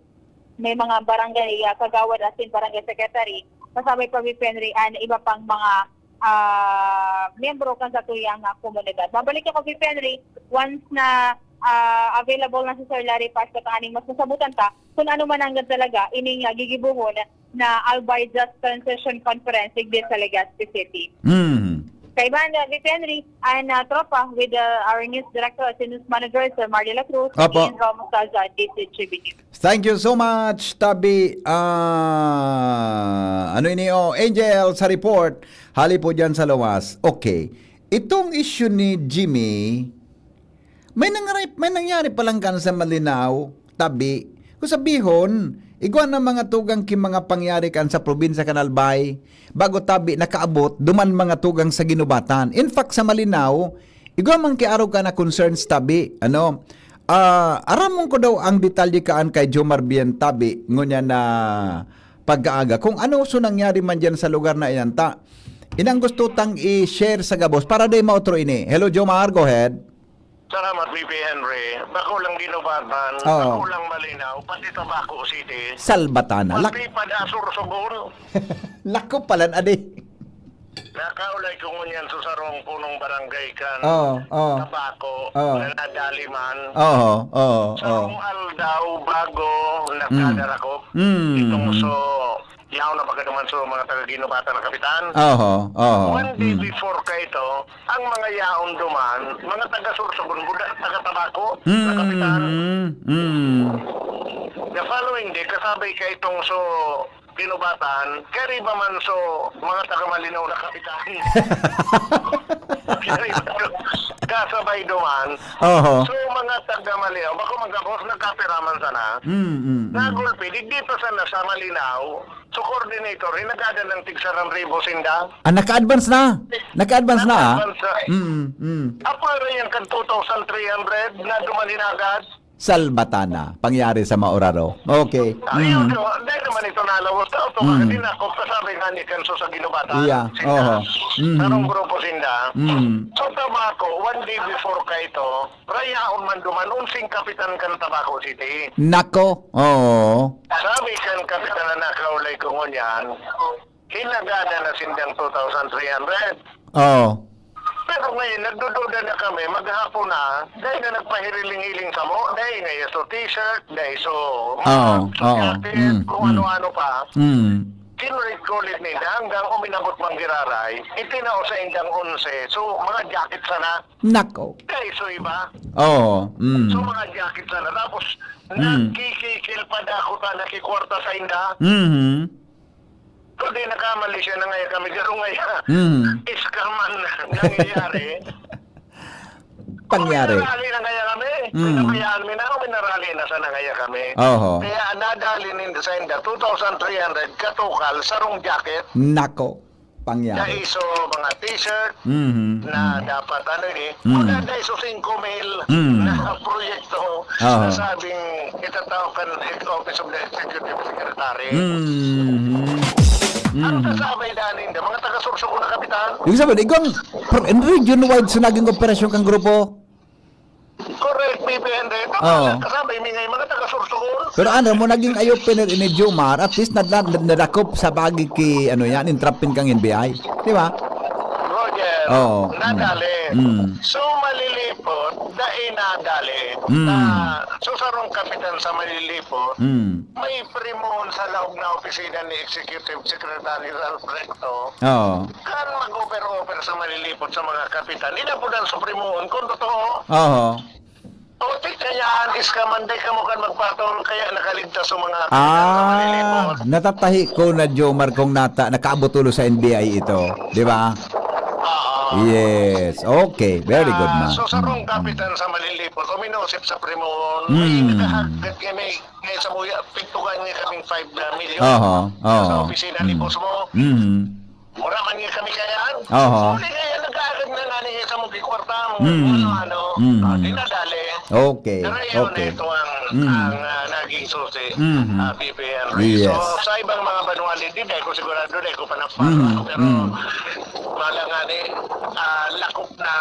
may mga barangay kagawad asin barangay secretary, kasabay pa VP Henry and iba pang mga miyembro kan sa tuyang komunidad. Babalik ako VP Henry once na available na si Sir Larry Pascual aning mas masabutan ta kung ano man hanggang talaga ining gigibuhon na Albay Just Transition Conference igdi sa Legazpi City. Kay Banda, VP Henry, and tropa with our news director at news manager, Sir Mardy La Cruz, and Romo Salza at DCGB News. Thank you so much, Tabi. Angel, sa report, hali po dyan sa luwas. Okay. Itong issue ni Jimmy, may nangyari palang kan sa Malinaw, Tabi. Kung sabihon, Iguan ng mga tugang kim mga pangyari kan sa probinsya kan Albay, bago tabi nakaabot, duman mga tugang sa ginubatan. In fact, sa Malinaw, iguan man kiaraw ka na concerns tabi, aramon ko daw ang detalye kaan kay Jomar Bien tabi, ngunya na pag-aaga. Kung ano so nangyari man dyan sa lugar na iyan, inang gusto tang i-share sa gabos para day mautro ini. Hello Jomar, go ahead. Salamat, VP Henry. Bako lang ginubatan, Oo. bako lang Malinaw, pati Tabaco City. Salbatana. Pati Padasur Sugon. Lako palan adi. Nakaulay ko ngunyan sa sarong punong barangay kan. Oo. Tabaco, Oo. na nadaliman. Oo. Sarong aldaw, bago, nagkadarakop. Mm. Itong so, yaw na pagkaduman so mga taga-ginubatan na kapitan. Oo. One day before ka ito, ang mga yaon duman, mga taga-Sursogon, taga-Tabaco, na kapitan. The following day, kasabay ka itong so ginubatan, kari ba man so mga taga-Malinaw na kapitan. Kasabay duman. So mga taga-Malinaw, bako magkakos nagkapiraman sana. Nagulpi, dito sana sa Malinaw, so coordinator, hinagada ng tigsaran ribo sinda. Naka-advance na. Naka-advance na. Apara yan kan 2,300 na dumalin agad. Salbatana, pangyari sa Mauraro. Okay. Ayun, dahil naman ito nalawos na ito, kasi ako kasabay nga ni Kenso sa ginubatan. Yeah, oo. Sarong grupo sinda. So Tabaco, one day before ka ito, rayaon man duman, unsing kapitan kan Tabaco City. Nako. Oo. Sabi kan kapitan na nakaulay ko ngunyan, hinagada na sindang 2,300. Oo. Pero ngayon, nagdududa na kami, maghapon na, dahil na nagpahiling-hiling sa mo, dahil ngayon so t-shirt, dahil so jacket, kung ano-ano pa. Kinulit-kulit nila hanggang uminabot mang giraray, itinao sa indang 11, so mga jacket sana. Nako. Dahil so iba. Oo. So mga jacket sana. Tapos, nagkikikil pa na ako ta, nakikwarta sa inda. So di nakamali siya na ngayon kami. Pero ngayon, iskaman nangyayari. Pangyari. Minarali na kaya kami. Pinabayaan mo na, minarali na sana kaya kami. Kaya nadali ninda sa inda, 2,300 katukal, sarong jacket. Nako. Pangyari. Dahil so mga t-shirt na dapat mga dahil so 5 mil na proyekto na sabing itatawag head office of the executive secretary. Ano kasabay danin da? Mga taga-Sursogon na kapitan? Yung sabi, igong region-wide sa naging operasyon kang grupo? Correct, PPND. Kasabay, may mga taga-Sursogon. Pero ano mo, naging ayopin ni Jomar, at least nadakop sa bagi ki, intrapin kang NBI. Di ba? Roger, nadali. So, malilipot, dahil nadali. So, sarong kapitan sa malilipot, may primon sa loob na opisina ni Executive Secretary Ralph Recto. Kan mag-over sa malilipot sa mga kapitan. Inapunan sa primon, kung totoo. O, kayaan, iskamanday ka mo kan magpatol, kaya nakaligtas sa mga kapitan sa malilipot. Natatahi ko na Jomar kung nakaabot ulo sa NBI ito. Di ba? Yes. Okay. Very good, ma. So, sarong kapitan sa malilipot, uminusip sa primon, may nakahagat kami, ngayon sa muya, pintukan niya kaming 5 million sa opisina ni boss mo. Mura man niya kami kayaan. Muli kaya nagkaagad na nga niya sa mga kwarta mo. Dinadali. Okay. Pero yun, ito ang naging susi, PPN. So, sa ibang mga banuan din, dahil ko sigurado, dahil ko panapalo. Pero, wala nga lakop na,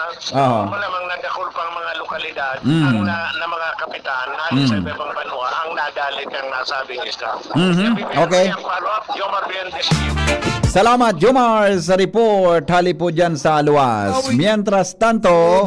malamang nagakul pang mga lokalidad, ang na mga kapitan, sa ibang banwa, ang nadalit ang nasabing staff. Okay. Salamat, Jomar, sa report. Hali po dyan sa luwas. Mientras tanto,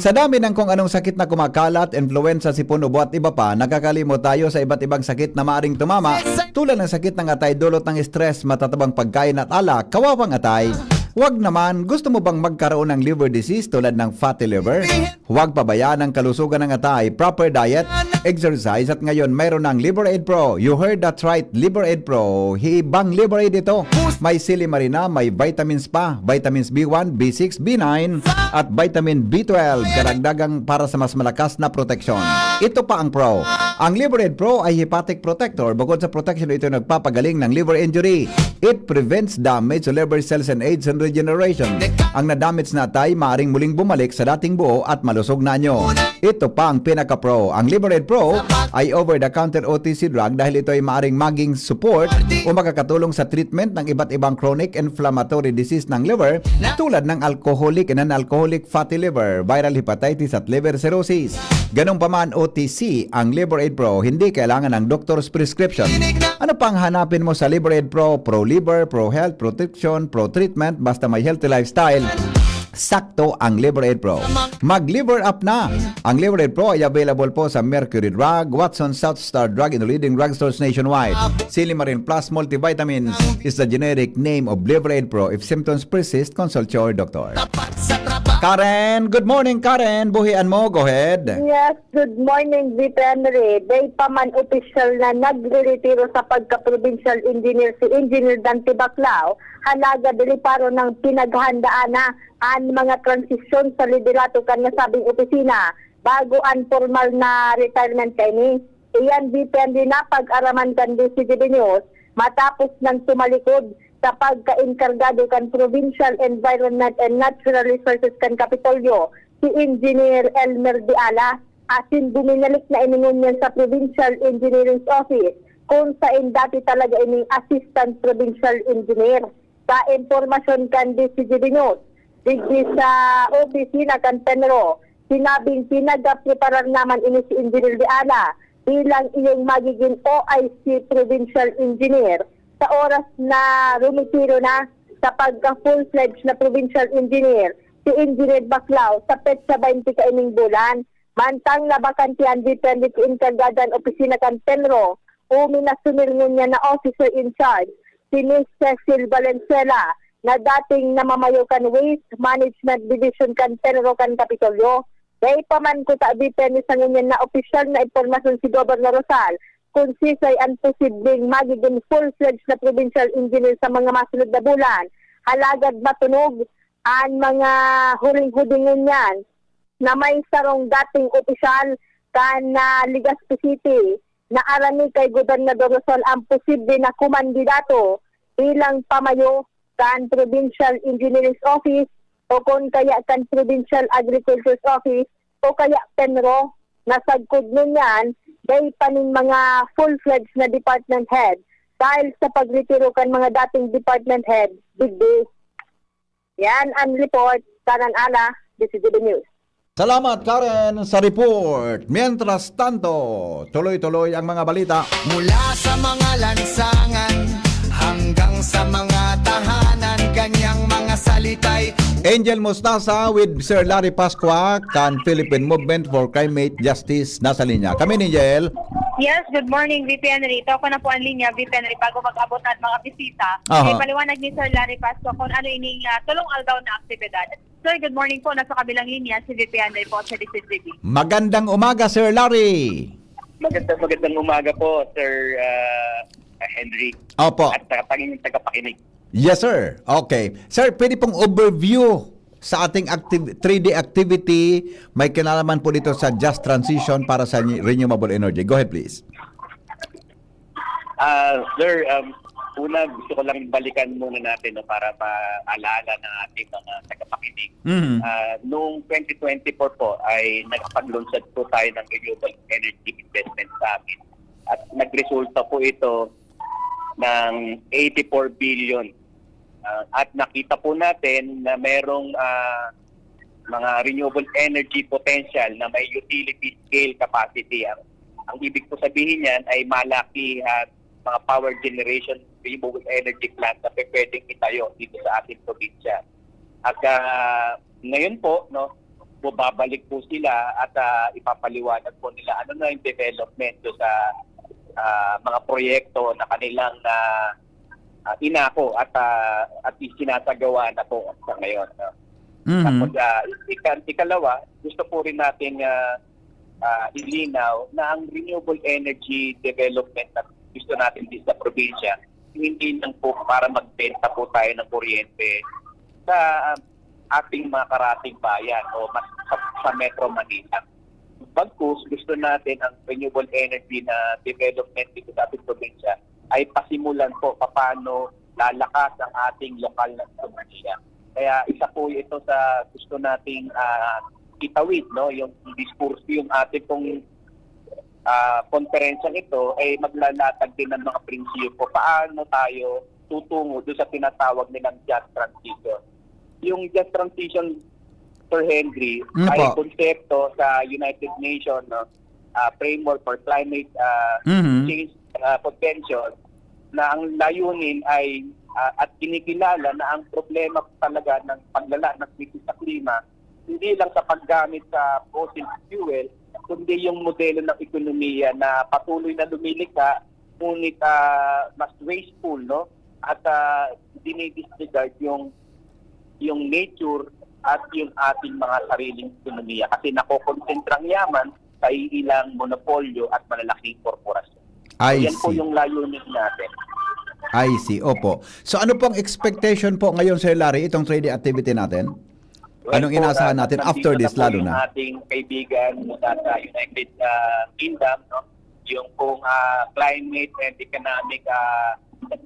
sa dami ng kung anong sakit na kumakalat, influenza, sipon, ubo at iba pa, nakakalimot tayo sa iba't ibang sakit na maaring tumama, tulad ng sakit ng atay, dulot ng stress, matatabang pagkain at alak, kawawang atay. Huwag naman, gusto mo bang magkaroon ng liver disease tulad ng fatty liver? Huwag pabayaan ang kalusugan ng atay, proper diet, exercise, at ngayon mayroon ng Liver Aid Pro. You heard that right, Liver Aid Pro. Hibang Liver Aid ito. May silimarina, may vitamins pa, vitamins B1, B6, B9, at vitamin B12, karagdagang para sa mas malakas na proteksyon. Ito pa ang Pro. Ang Liver Aid Pro ay hepatic protector. Bukod sa protection, ito nagpapagaling ng liver injury. It prevents damage to liver cells and aids in regeneration. Ang na-damage na atay maaring muling bumalik sa dating buo at malusog na anyo. Ito pa ang pinaka-pro. Ang Liver Aid Pro ay over-the-counter OTC drug dahil ito ay maaring maging support o makakatulong sa treatment ng iba't ibang chronic inflammatory disease ng liver tulad ng alcoholic and non-alcoholic fatty liver, viral hepatitis at liver cirrhosis. Ganong pa man OTC, ang Liver Aid Pro hindi kailangan ng doctor's prescription. Ano pang hanapin mo sa Liver Aid Pro? Pro liver, pro health, protection, pro treatment, basta may healthy lifestyle. Sakto ang Liver Aid Pro. Mag-liver up na! Ang Liver Aid Pro ay available po sa Mercury Drug, Watson, South Star Drug, and the leading drugstores nationwide. Silimarin Plus Multivitamins is the generic name of Liver Aid Pro. If symptoms persist, consult your doctor. Karen, good morning Karen. Buhian mo, go ahead. Yes, good morning, VP Henry. Day pa man official na nagre-retiro sa pagka-provincial engineer si Engineer Dante Baclao, halaga dili paro ng pinaghandaan na ang mga transisyon sa liderato kanya sabing opisina bago ang formal na retirement kini. Iyan VP Henry na pag-araman kan DCGB News matapos ng tumalikod sa pagka-inkargado kan Provincial Environment and Natural Resources kan Kapitolyo, si Engineer Elmer Diala, asin buminalik na iningon niya sa Provincial Engineering Office kung saan dati talaga ining Assistant Provincial Engineer. Sa informasyon kan DCGB News, digdi sa opisina kan Penro, sinabing pinag-preparar naman ini si Engineer Diala bilang iyong magiging OIC Provincial Engineer sa oras na rumitiro na sa pagka-full-fledged na provincial engineer si Engineer Baclao sa petsa 20 kaining bulan. Mantang nabakantian depende sa inkargadan opisina kan Penro, uminasumirngon niya na officer in charge si Ms. Cecil Valenzuela na dating namamayo kan Waste Management Division kan Penro kan Kapitolyo. Kaya pa man ko ta depende sa ngunyan na opisyal na impormasyon si Governor Rosal kung sisay ang posibleng magiging full-fledged na provincial engineer sa mga masunod na bulan. Halagad matunog ang mga huling-hudingon niyan na may sarong dating opisyal kan Legazpi City na arami kay Gobernador Rosal ang posible na kumandidato bilang pamayo kan Provincial Engineering Office o kung kaya kan Provincial Agriculture's Office o kaya Penro. Nasagkod nun yan dahil pa ng mga full-fledged na department head dahil sa pagretiro kan mga dating department head, digdi. Yan ang report, Karan Ala, DCGB News. Salamat Karen sa report. Mientras tanto, tuloy-tuloy ang mga balita. Mula sa mga lansangan hanggang sa mga tahanan, kanyang mga salitay. Angel Mostasa with Sir Larry Pasqua kan Philippine Movement for Climate Justice nasa linya. Kami ni Angel. Yes, good morning, VP Henry. Ito ko na po ang linya, VP Henry, bago mag-abot na mga bisita. Aha. Paliwanag ni Sir Larry Pasco kung ano ining tulong aldaw na aktibidad. Sir, good morning po. Nasa kabilang linya si VP Henry po sa DCGB. Magandang umaga, Sir Larry. Magandang umaga po, Sir Henry. Opo. At tagapakinig. Yes, sir. Okay. Sir, pwede pong overview sa ating 3D activity. May kinalaman po dito sa Just Transition para sa renewable energy. Go ahead, please. Sir, una gusto ko lang balikan muna natin para maalala ng ating mga tagapakinig. Noong 2024 po ay nagpaglunsad po tayo ng renewable energy investment sa amin. At nagresulta po ito ng 84 billion. At nakita po natin na merong mga renewable energy potential na may utility scale capacity. Ang ibig po sabihin yan ay malaki at mga power generation renewable energy plant na pwedeng itayo dito sa ating probinsya. At ngayon po, babalik po sila at ipapaliwanag po nila ano na yung development do sa mga proyekto na kanilang inako at isinasagawa na po sa ngayon. Tapos ikalawa, gusto po rin natin ilinaw na ang renewable energy development na gusto natin dito sa probinsya, hindi lang po para magbenta po tayo ng kuryente sa ating mga karating bayan o sa Metro Manila. bagkus gusto natin ang renewable energy na development dito sa ating probinsya ay pasimulan po paano lalakas ang ating lokal na ekonomiya. Kaya isa po ito sa gusto nating itawid, no, yung diskurso, yung ating pong konferensyang ito ay maglalatag din ng mga prinsipyo paano tayo tutungo doon sa tinatawag nilang just transition. Yung just transition, Sir Henry, ay konsepto sa United Nations Framework for Climate Change Convention na ang layunin ay at kinikilala na ang problema talaga ng paglala ng krisis sa klima hindi lang sa paggamit sa fossil fuel, kundi yung modelo ng ekonomiya na patuloy na lumilikha ngunit mas wasteful, no? At dinidisregard yung nature at yung ating mga sariling ekonomiya kasi nakokonsentrang yaman sa ilang monopolyo at malalaking korporasyon. I Yan po see. yung layunin natin. I see. Opo. So ano pong expectation po ngayon, Sir Larry, itong trading activity natin? Anong inaasahan natin after this, lalo Yung na? ating kaibigan mula sa United Kingdom, no? Yung pong climate and economic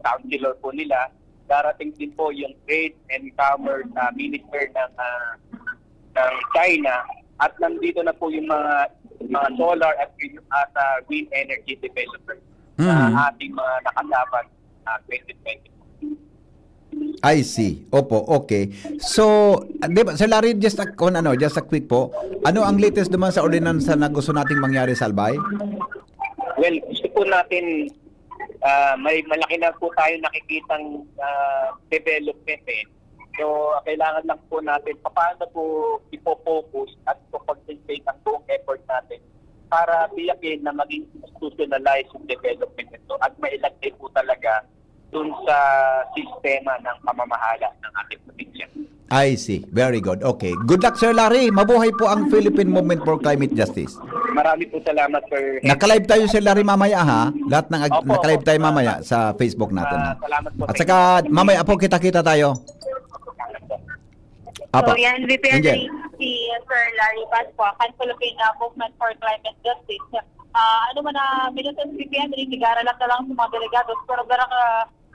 counselor po nila, darating din po yung Trade and Commerce Minister ng China at nandito na po yung mga solar at wind energy developers na ating mga nakalaban 2020. I see. Opo, okay. So, di ba, Sir Larry, just a quick po. Ano ang latest naman sa ordinansa na gusto nating mangyari sa Albay? Well, gusto po natin may malaki na po tayo nakikitang development eh. So, kailangan lang po natin paano po ipo-focus at ipo-concentrate ang buong effort natin para tiyakin na maging institutionalized yung development nito at mailagay po talaga dun sa sistema ng pamamahala ng ating probinsya. I see. Very good. Okay. Good luck, Sir Larry. Mabuhay po ang Philippine Movement for Climate Justice. Marami po salamat, Sir. Nakalive tayo, Sir Larry, mamaya ha. Lahat ng nakalive tayo mamaya sa Facebook natin. Ha? Salamat po. At saka mamaya po kita-kita tayo. Apa. So yan, VP Angel. si Sir Larry Pasqua, kan Philippine Movement for Climate Justice. Ano man na minutos VP Henry, sigara lang na lang sa mga delegados, pero gara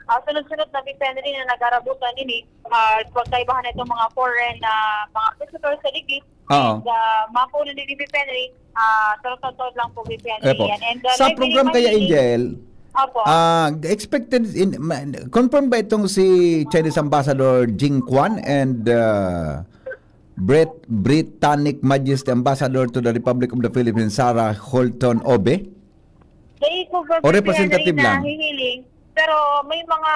sunod-sunod na VP Henry na nagarabutan ini, pagkaibahan na itong mga foreign mga visitors sa ligid. And mapuno ni VP Henry, tulad lang po VP Henry. And, sa program kaya, Angel, Opo. expected confirm ba itong si Chinese Ambassador Jing Quan and Britannic Majesty Ambassador to the Republic of the Philippines Sarah Holton Obe? O representative lang? Hihiling, pero may mga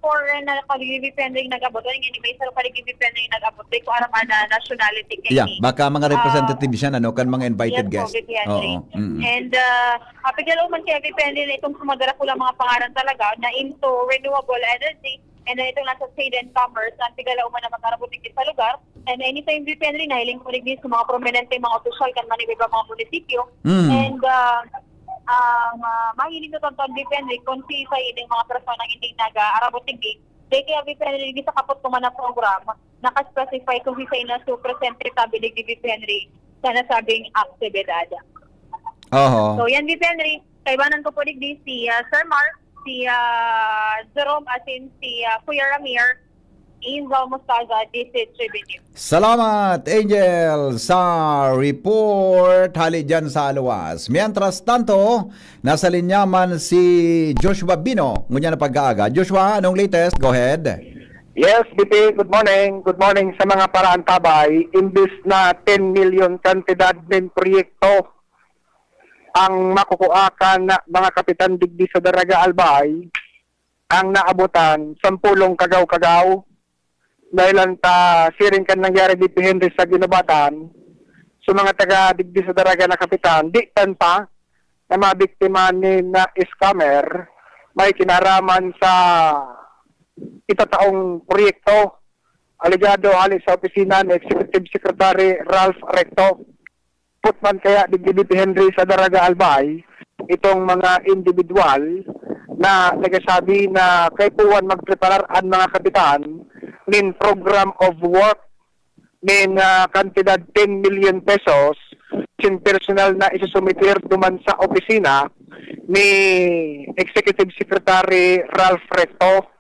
foreign na kaligibipending nag-abot. May isa kaligibipending nag-abot. Di ko aram na nationality kayo. Yeah, baka mga representative siya kan mga invited yes, guests. Oo. And pagkalo man kaya depende na itong sumadara ko lang mga pangalan talaga na into renewable energy and then itong nasa trade and commerce ang tigala man na magkarabutin sa lugar. And anytime depende na hiling ko rin sa mga prominente mga opisyal kan man iba mga munisipyo. And mahiling ito ang depende kung sa ining mga persona hindi nag-arabutin di kaya depende sa kapot ko man na program nakaspecify kung sa ina su presente tabi di depende sa nasabing aktibidad. So yan depende kaibanan ko po digdi si Sir Mark, si Jerome asin si Kuya Ramir Inzal Mustaza, DC Tribune. Salamat, Angel, sa report. Hali dyan sa Aluwas. Mientras tanto, nasa linyaman si Joshua Bino. Ngunya na pag-aaga. Joshua, anong latest? Go ahead. Yes, BP, good morning. Good morning sa mga paraan tabay. Imbis na 10 million kantidad ng proyekto ang makukuakan na mga kapitan digdi sa Daraga Albay, ang naabutan 10 kagaw-kagaw. Dahil ta siring kan nangyari dito Henry sa ginabatan sa mga taga digdi sa Daraga na kapitan, di pa na mabiktima ni na scammer may kinaraman sa itataong proyekto aligado hali sa opisina ni Executive Secretary Ralph Recto. Putman kaya digdi Henry sa Daraga Albay itong mga individual na nagsasabi na kay puwan magpreparar ang mga kapitan nin program of work nin kantidad 10 million pesos sin personal na isusumitir duman sa opisina ni Executive Secretary Ralph Recto.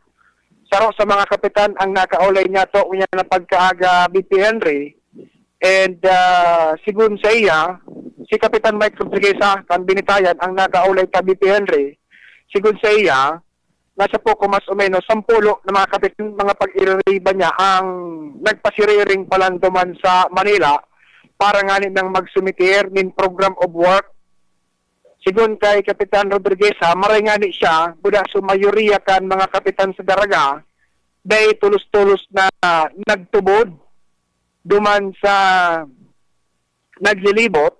Saro sa mga kapitan ang nakaulay niya to unya na pagkaaga BP Henry. And sigun sa iya, si Kapitan Mike Rodriguez kan binitayan ang nakaulay ta BP Henry. Sigun sa iya, nasa po mas o menos 10 na mga kapitan, mga pag-iririba niya ang nagpasiriring palanduman sa Manila para nga nang magsumitir nin program of work. Sigun kay Kapitan Rodriguez, maray nga ni siya, buda sumayuriya kan mga kapitan sa daraga, day tulos-tulos na nagtubod duman sa naglilibot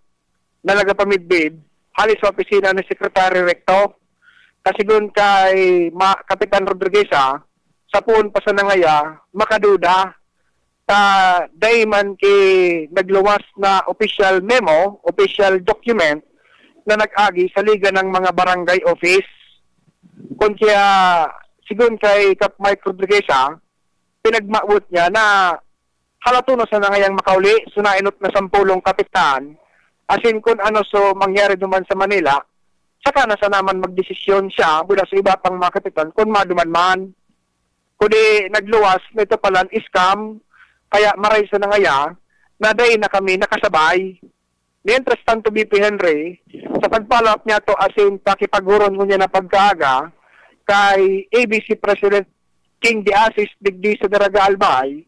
na nagapamidbid halis sa opisina ni Secretary Recto. Kasigun kay Kapitan Rodriguez, sa puon pa sa nangaya, makaduda, dayman kay nagluwas na official memo, official document, na nag-agi sa Liga ng mga Barangay Office. Kung kaya, sigun kay Kap Mike Rodriguez, pinagmaut niya na halato na sa nangayang makauli, sunainot na 10 kapitan, asin kung ano so mangyari duman sa Manila, saka na sa naman magdesisyon siya mula sa iba pang mga kapitan kung maduman man. Kundi nagluwas na ito palang scam, kaya maray sa nangaya, na day na kami nakasabay. Mientras tanto BP Henry, sa pagpalap niya to asin pakipaguron ko niya na pagkaaga, kay ABC President King Diasis digdi sa Daraga Albay,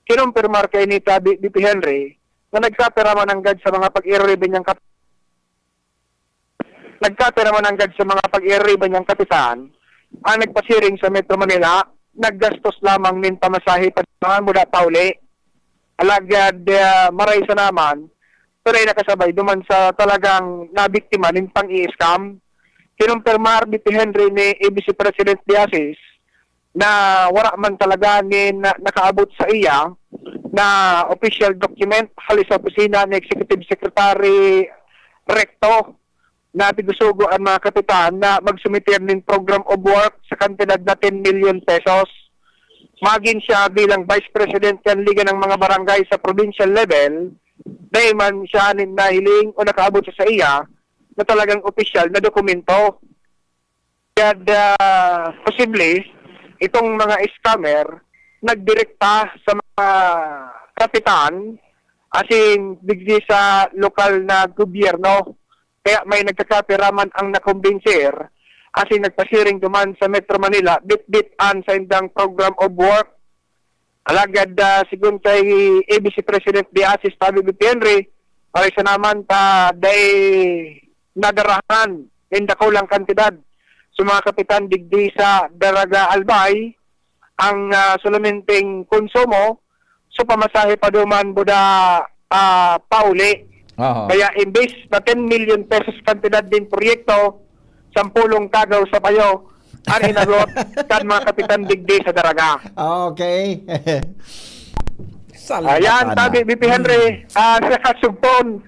kinumpirmar kay nita BP Henry na nagkapiraman ang gad sa mga pag-irriban niyang kapitan ang nagpasiring sa Metro Manila, naggastos lamang nin pamasahe pa mula pauli. Alagad maray sa naman, pero ay nakasabay duman sa talagang nabiktima nin pang-i-scam. Kinumpirmar BP Henry ni ABC President Diasis na wala man talaga nakaabot sa iya na official document halis sa opisina ni Executive Secretary Recto na pigusugo ang mga kapitan na magsumitir ng program of work sa kantidad na 10 million pesos. Maging siya bilang Vice President ng Liga ng mga Barangay sa provincial level, dahil man siya nahiling o nakaabot siya sa iya na talagang official na dokumento. Kaya posible, itong mga scammer nagdirekta sa mga kapitan asin digdi sa lokal na gobyerno. Kaya may nagkakapiraman ang nakumbinser asin nagpasiring duman sa Metro Manila bit-bitan sa indang program of work. Alagad sigun kay ABC President Diasis tabi BP Henry, ay sa naman day nadarahan indakaw lang kantidad sa mga kapitan digdi sa Daraga Albay ang sulamenteng konsumo so pamasahe pa duman buda pauli. Kaya imbis na 10 million pesos kantidad din proyekto, 10 kagaw sa payo ang hinagot kan mga kapitan digdi sa Daraga. Okay. Ayan, tabi BP Henry, sa kasubpon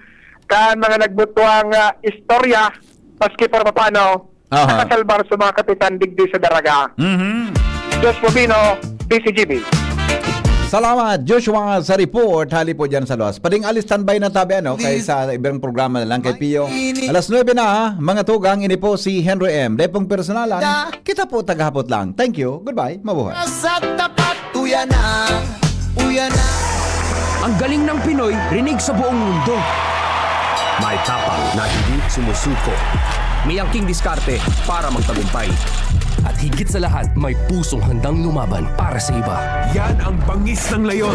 kan mga nagbutuang istorya paski para paano nakasalbar sa mga kapitan digdi sa Daraga. Josh Bobino, DCGB. Salamat Joshua sa report. Hali po dyan sa Los. Pading alis standby na tabi kay sa ibang programa na lang kay Pio. Alas 9 na mga tugang ini po si Henry M. Depong personalan, kita po tagahapot lang. Thank you. Goodbye. Mabuhay. Sa tapat, uya na. Ang galing ng Pinoy, rinig sa buong mundo. May tapang na hindi sumusuko. May angking diskarte para magtagumpay. At higit sa lahat, may pusong handang lumaban para sa iba. Yan ang bangis ng leyon.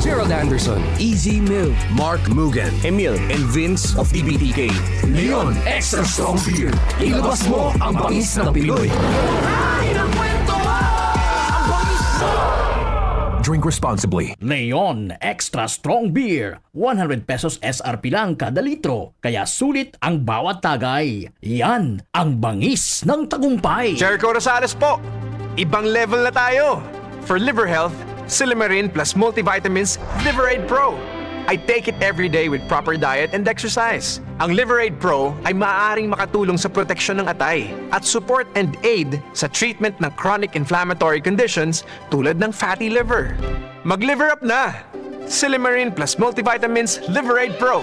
Gerald Anderson, Easy Mill, Mark Mugen, Emil, and Vince of EBTK. Leon Extra Strong Beer. Ilabas mo ang bangis ng Pinoy. Drink responsibly. Leon Extra Strong Beer. 100 pesos SRP lang kada litro. Kaya sulit ang bawat tagay. Yan ang bangis ng tagumpay. Jericho Rosales po. Ibang level na tayo. For liver health, Silimarin plus multivitamins Liverade Pro. I take it every day with proper diet and exercise. Ang Liverade Pro ay maaaring makatulong sa proteksyon ng atay at support and aid sa treatment ng chronic inflammatory conditions tulad ng fatty liver. Mag-liver up na! Silimarin plus multivitamins Liverade Pro.